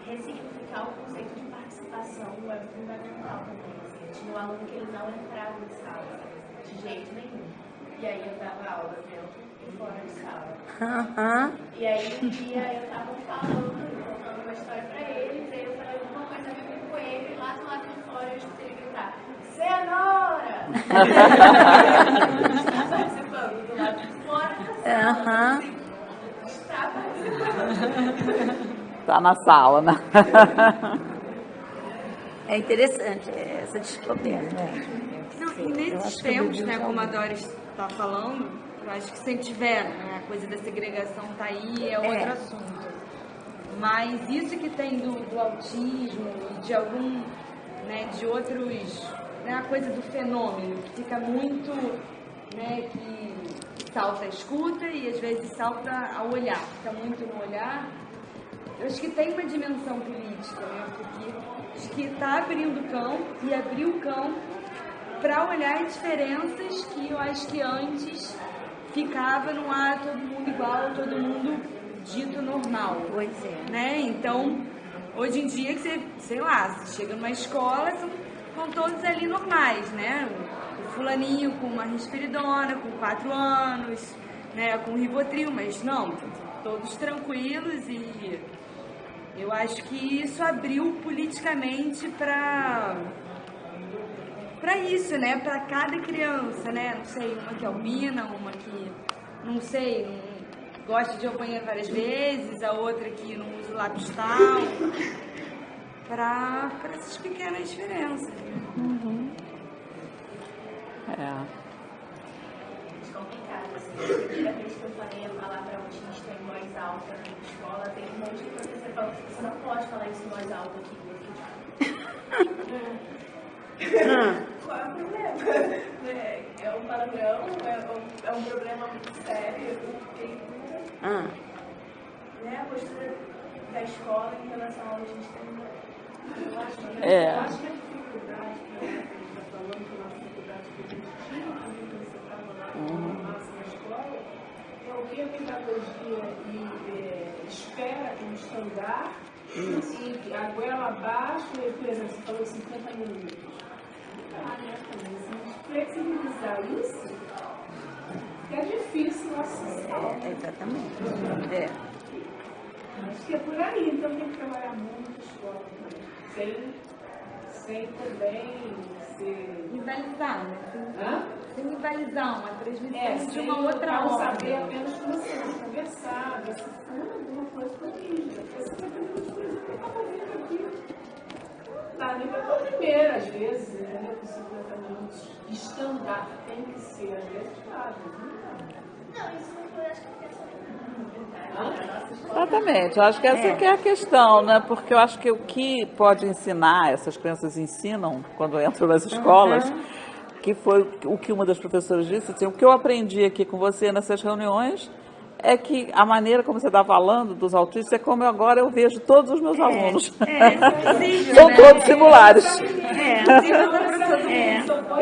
Speaker 9: ressignificar o conceito de participação é fundamental também. Assim, tinha um aluno que ele não entrava em sala, de jeito nenhum. E aí eu dava aula dentro e fora de sala. E aí um dia eu estava contando uma história para ele, e aí eu falei alguma coisa a ver com ele, e lá do lado de fora eu escutei ele gritar, cenoura! Está participando do lado de fora da sala.
Speaker 2: Tá na sala, né?
Speaker 3: É interessante essa descoberta.
Speaker 6: E nesses tempos, né, como a Doris está falando, eu acho que sempre tiveram, né, a coisa da segregação tá aí, é outro assunto. Mas isso que tem do autismo e de algum, né, de outros, né, a coisa do fenômeno, que fica muito, né, que salta a escuta e às vezes salta ao olhar, fica muito no olhar. Eu acho que tem uma dimensão política, né, porque acho que está abrindo campo e abriu o campo para olhar diferenças que eu acho que antes ficava no ar todo mundo igual, todo mundo dito normal.
Speaker 3: Pois é.
Speaker 6: Né? Então, hoje em dia, que você, sei lá, você chega numa escola, são todos ali normais, né? O fulaninho com uma risperidona, com 4 anos, né? Com Rivotril, mas não, todos tranquilos e eu acho que isso abriu politicamente para isso, né? Para cada criança, né? Não sei, uma que é albina, uma que, não sei, gosta de ir ao banheiro várias vezes, a outra que não usa o lápis tal, para essas pequenas diferenças.
Speaker 2: Uhum.
Speaker 9: Complicado, assim. A primeira vez que eu falei a palavra autista em voz alta na escola, tem um monte de professor falo, você não pode falar isso em voz alta aqui. Qual é o problema? É um palavrão, é um problema muito sério. Eu fiquei a postura da escola em relação ao gente tem. Eu acho que a dificuldade que a gente está falando, que é uma dificuldade que a gente tinha quando você estava lá na escola, é o que a pedagogia espera um estandar e a goela abaixo, por exemplo, você falou 50 minutos. Flexibilizar isso é difícil acessar.
Speaker 3: Exatamente.
Speaker 9: Acho que é por aí, então tem que trabalhar muito a escola também. Sem também ser.
Speaker 6: Rivalizar, né? Sem rivalizar, uma transmissão de
Speaker 9: sem
Speaker 6: uma outra
Speaker 9: não
Speaker 6: ordem.
Speaker 9: saber apenas com você, conversar, ver se foi alguma coisa corrigida. Você vai fazer uma coisa que está fazendo aqui. Tá, nem para primeira, às vezes, entendeu? Com 50 minutos. Estandar tem que ser, às vezes, claro. Não, isso não foi, acho que
Speaker 2: Exatamente, eu acho que essa que é a questão, né? Porque eu acho que o que pode ensinar, essas crianças ensinam quando entram nas escolas, que foi o que uma das professoras disse, assim, o que eu aprendi aqui com você nessas reuniões é que a maneira como você está falando dos autistas é como agora eu vejo todos os meus alunos. São todos singulares.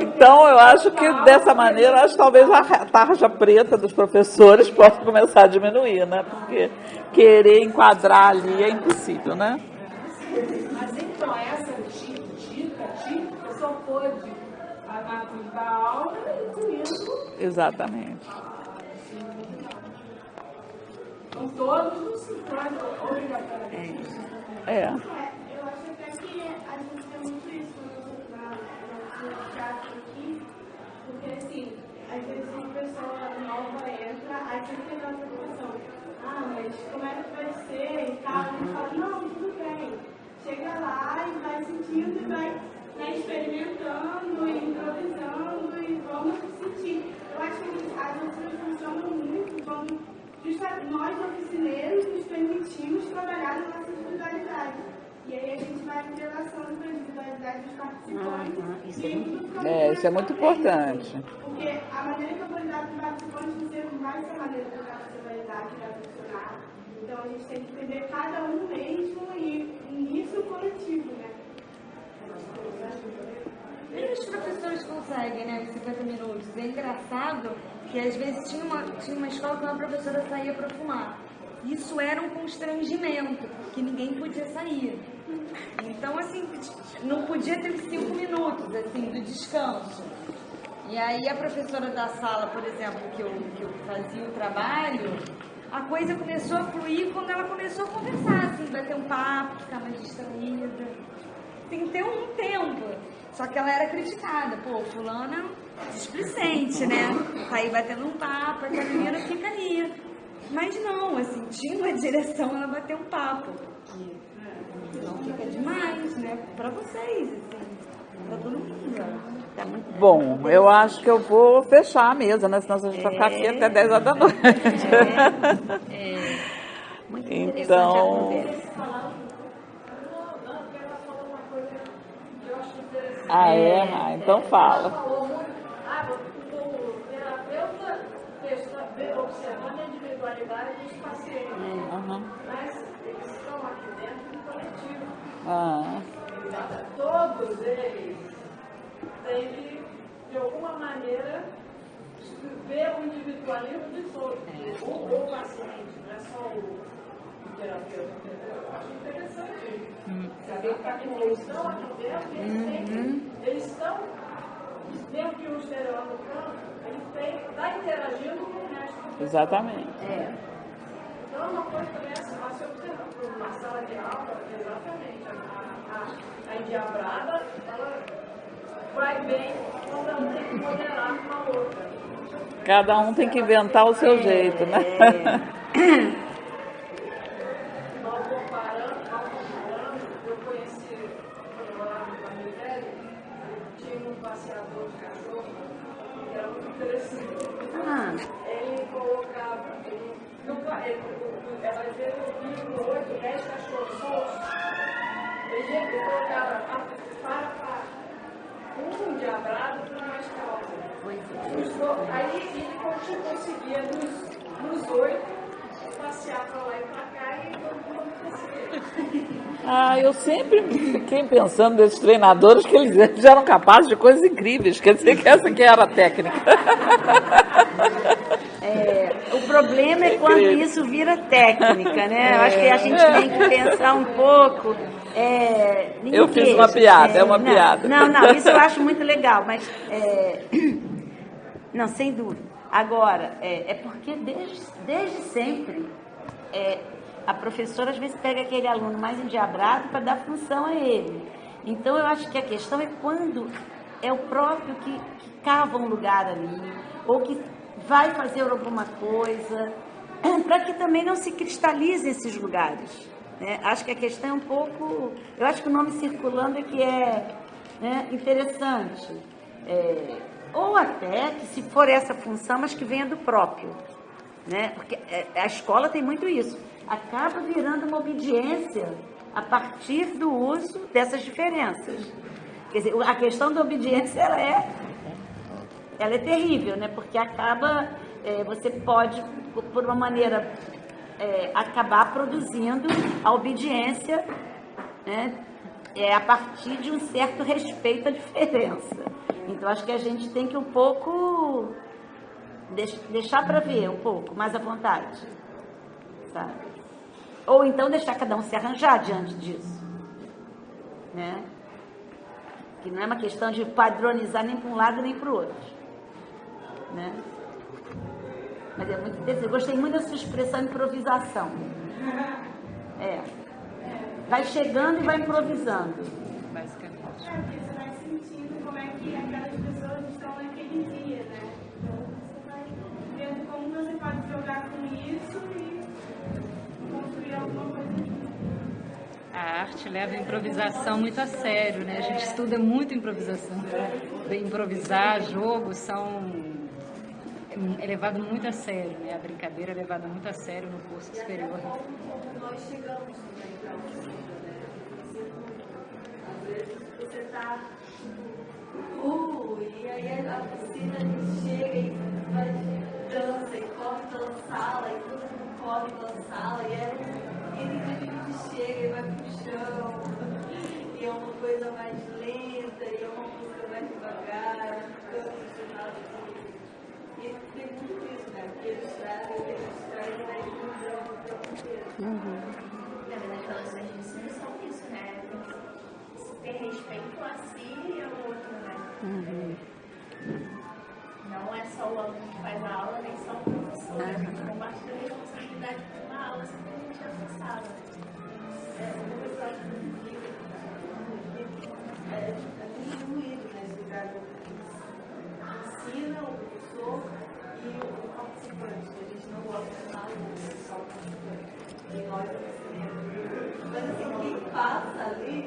Speaker 2: Então, eu acho que dessa maneira, acho que talvez a tarja preta dos professores possa começar a diminuir, né? Porque querer enquadrar ali é impossível, né?
Speaker 9: Mas então, essa dica só pode da aula incluindo.
Speaker 2: Exatamente.
Speaker 9: Então, todos não se fazem obrigatoriamente.
Speaker 2: Eu
Speaker 9: acho até que a gente tem muito isso no teatro aqui, porque assim, às vezes uma pessoa nova entra, aí sempre tem aquela preocupação, mas como é que vai ser e tal, a gente fala, não, tudo bem, chega lá e vai sentindo e vai experimentando e improvisando e vamos sentir. Eu acho que as oficinas funcionam muito quando nós, oficineiros, nos permitimos trabalhar na nossa individualidade. E aí a gente vai entrelaçando com a individualidade dos participantes.
Speaker 2: Isso é muito importante.
Speaker 9: Porque a maneira que eu vou lidar com os participantes não vai ser a maneira que a personalidade vai funcionar. Então a gente tem que entender cada um mesmo e nisso o coletivo, né?
Speaker 6: Nem os professores conseguem, né, 50 minutos. É engraçado que às vezes tinha uma escola que uma professora saía para fumar. Isso era um constrangimento, porque ninguém podia sair. Então, assim, não podia ter 5 minutos, assim, do descanso. E aí a professora da sala, por exemplo, que eu fazia o trabalho, a coisa começou a fluir quando ela começou a conversar, assim, bater um papo, ficar mais distraída. Tem que ter um tempo. Só que ela era criticada. Pô, fulana displicente, né? Tá aí batendo um papo, a menina fica ali. Mas não, assim, tinha uma direção, ela bateu um papo. Não fica demais, né? Pra vocês, assim. Pra todo mundo.
Speaker 3: Tá muito
Speaker 2: bom. Eu acho que eu vou fechar a mesa, né? Senão a gente vai ficar aqui até 10 horas da noite.
Speaker 3: Muito
Speaker 2: então... então fala.
Speaker 9: O terapeuta observando a individualidade dos pacientes, mas eles estão aqui dentro do coletivo. Todos eles têm que, de alguma maneira, ver o individualismo de todos, o paciente, não é só o terapeuta. Eu acho interessante saber que eles estão aqui dentro, eles estão, mesmo que um esteja lá no campo, ele está interagindo com o resto.
Speaker 2: Exatamente.
Speaker 9: Então, uma coisa também assim, nós observamos na sala de aula, exatamente, a endiabrada, ela vai bem quando ela tem que moderar com a outra.
Speaker 2: Cada um tem que inventar o seu jeito, né?
Speaker 9: Nós comparando, eu conheci, quando eu morava no Família Velha, tinha um passeador de cachorro, que era muito interessante. Ele colocava, ele Ela viu 8, 10 cachorros soltos. Ele colocava um diabrado para mais calma. Aí ele conseguia nos 8 passear para lá e para cá e todo mundo conseguia.
Speaker 2: Eu sempre fiquei pensando nesses treinadores que eles eram capazes de coisas incríveis. Quer dizer que essa que era a técnica.
Speaker 3: O problema é quando isso vira técnica, né? Eu acho que a gente tem que pensar um pouco.
Speaker 2: Eu fiz uma piada, é uma piada.
Speaker 3: Não, isso eu acho muito legal, mas não, sem dúvida. Agora, é porque desde sempre a professora às vezes pega aquele aluno mais endiabrado para dar função a ele. Então eu acho que a questão é quando é o próprio que cava um lugar ali, ou que vai fazer alguma coisa, para que também não se cristalize esses lugares. Né? Acho que a questão é um pouco... Eu acho que o nome circulando é que interessante. Ou até que, se for essa função, mas que venha do próprio. Né? Porque a escola tem muito isso. Acaba virando uma obediência a partir do uso dessas diferenças. Quer dizer, a questão da obediência, ela é terrível, né? Porque acaba, você pode, por uma maneira, acabar produzindo a obediência, né? A partir de um certo respeito à diferença. Então, acho que a gente tem que um pouco deixar para ver um pouco, mais à vontade, sabe? Ou então deixar cada um se arranjar diante disso, né? Que não é uma questão de padronizar nem para um lado nem para o outro, né? Mas é muito interessante. Eu gostei muito da sua expressão improvisação. Vai chegando e vai improvisando.
Speaker 4: Basicamente.
Speaker 9: Porque você vai sentindo como é que aquelas pessoas estão naquele dia, né? Então você vai vendo como você pode jogar com isso e construir alguma coisa.
Speaker 4: A arte leva a improvisação muito a sério, né? A gente estuda muito improvisação. Improvisar, jogo, é levado muito a sério, né? A brincadeira é levada muito a sério no curso superior.
Speaker 9: Nós chegamos também para a oficina, né? Às vezes você está e aí a oficina chega e faz dança e corre pela sala e todo mundo corre pela sala e ele chega e vai pro chão e é uma coisa mais lenta e é uma música mais devagar, e tem muito isso, né? Porque eles trazem a inclusão do tempo inteiro. Na verdade, as relações de ensino são isso, né? Tem respeito a si e ao outro, né? Não é só o aluno que faz a aula, nem só o professor. A gente compartilha a responsabilidade de uma aula, sempre a gente é afastado. O professor é incluído nesse lugar do ensina, o professor e o participante. A gente não gosta de nada disso, só o participante. E nós ensinamos. Mas assim, quem passa ali,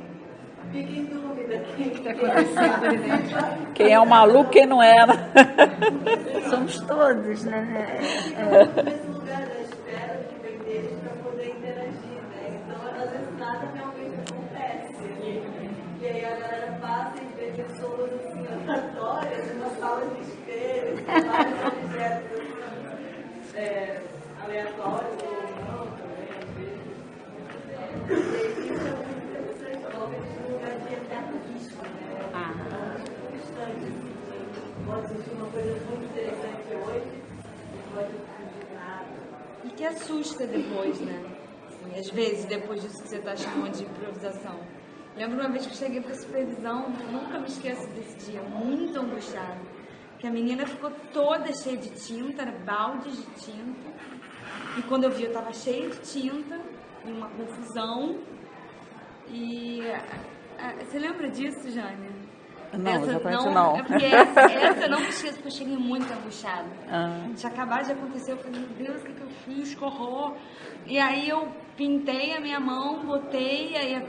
Speaker 9: fica em dúvida quem está acontecendo.
Speaker 2: Quem é o maluco, quem não é, né?
Speaker 3: Somos todos, né?
Speaker 9: Nesse lugar da espera que vem deles para poder interagir, né? Então, às vezes, nada realmente acontece. E aí a galera passa e vê pessoas assim, aleatórias, numa sala de espelho, vários objetos aleatórios ou não, também, às vezes. E aí isso é muito interessante, coloca eles num lugar de eterno risco, né? Muito distante, assim. Pode sentir uma coisa muito interessante hoje, pode fugir nada.
Speaker 6: E que assusta depois, né? Assim, às vezes, depois disso que você está chamando de improvisação. Lembro uma vez que eu cheguei para a supervisão, nunca me esqueço desse dia, muito angustiada. Que a menina ficou toda cheia de tinta, era baldes de tinta. E quando eu vi, eu estava cheia de tinta, e uma confusão. E você lembra disso, Jane?
Speaker 2: Não,
Speaker 6: essa
Speaker 2: exatamente não.
Speaker 6: É porque essa eu não me esqueço, porque eu cheguei muito angustiada. Tinha acabado de acontecer, eu falei, meu Deus, o que eu fiz? Que horror! E aí eu pintei a minha mão, botei, aí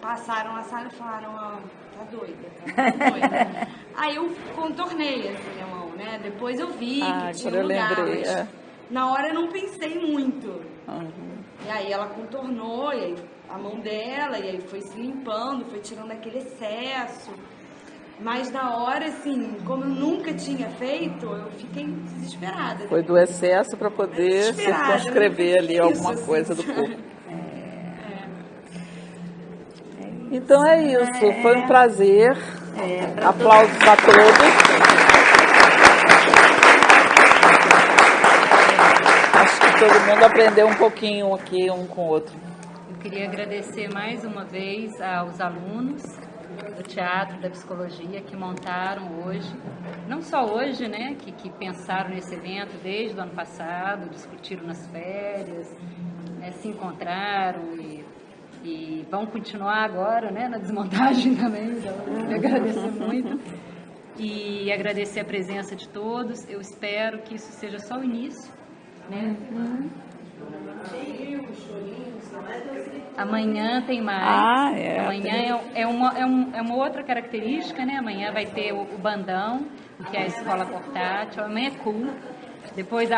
Speaker 6: passaram na sala e falaram, tá doida, tá doida. Aí eu contornei assim a mão, né? Depois eu vi que tinha um lugar, mas na hora eu não pensei muito.
Speaker 2: Uhum.
Speaker 6: E aí ela contornou, e aí a mão dela, e aí foi se limpando, foi tirando aquele excesso. Mas na hora, assim, como eu nunca tinha feito, eu fiquei desesperada.
Speaker 2: Foi do excesso para poder se transcrever ali alguma coisa do corpo. Então é isso, foi um prazer. Aplausos a todos. Acho que todo mundo aprendeu um pouquinho aqui um com o outro.
Speaker 4: Eu queria agradecer mais uma vez aos alunos do Teatro da Psicologia que montaram hoje, não só hoje, né, que pensaram nesse evento desde o ano passado, discutiram nas férias, né, se encontraram e vão continuar agora, né, na desmontagem também. Então, eu agradecer muito e agradecer a presença de todos. Eu espero que isso seja só o início, né? Amanhã tem mais. Amanhã é uma outra característica, né? Amanhã vai ter o bandão, que é a escola portátil. Amanhã é cool. Depois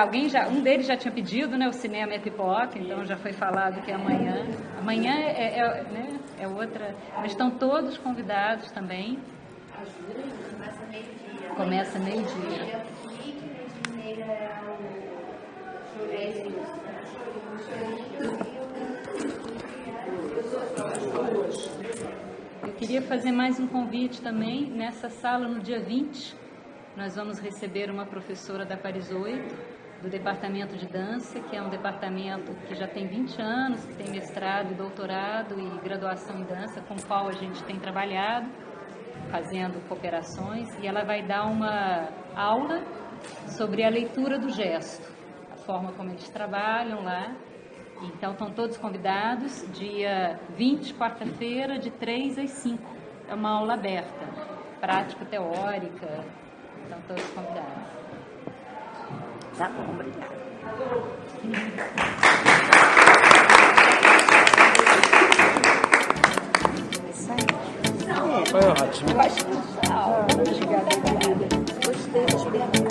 Speaker 4: um deles já tinha pedido, né? O cinema é pipoca, então já foi falado que é amanhã. Amanhã é outra. Mas estão todos convidados também. Começa meio-dia. Eu queria fazer mais um convite também. Nessa sala, no dia 20, nós vamos receber uma professora da Paris 8, do Departamento de Dança, que é um departamento que já tem 20 anos, que tem mestrado, doutorado e graduação em dança, com o qual a gente tem trabalhado, fazendo cooperações, e ela vai dar uma aula sobre a leitura do gesto, a forma como eles trabalham lá. Então, estão todos convidados, dia 20, quarta-feira, de 3 às 5. É uma aula aberta, prático-teórica. Estão todos convidados.
Speaker 3: Tá bom, obrigada.
Speaker 2: Foi ótimo.
Speaker 3: Gostei, obrigada.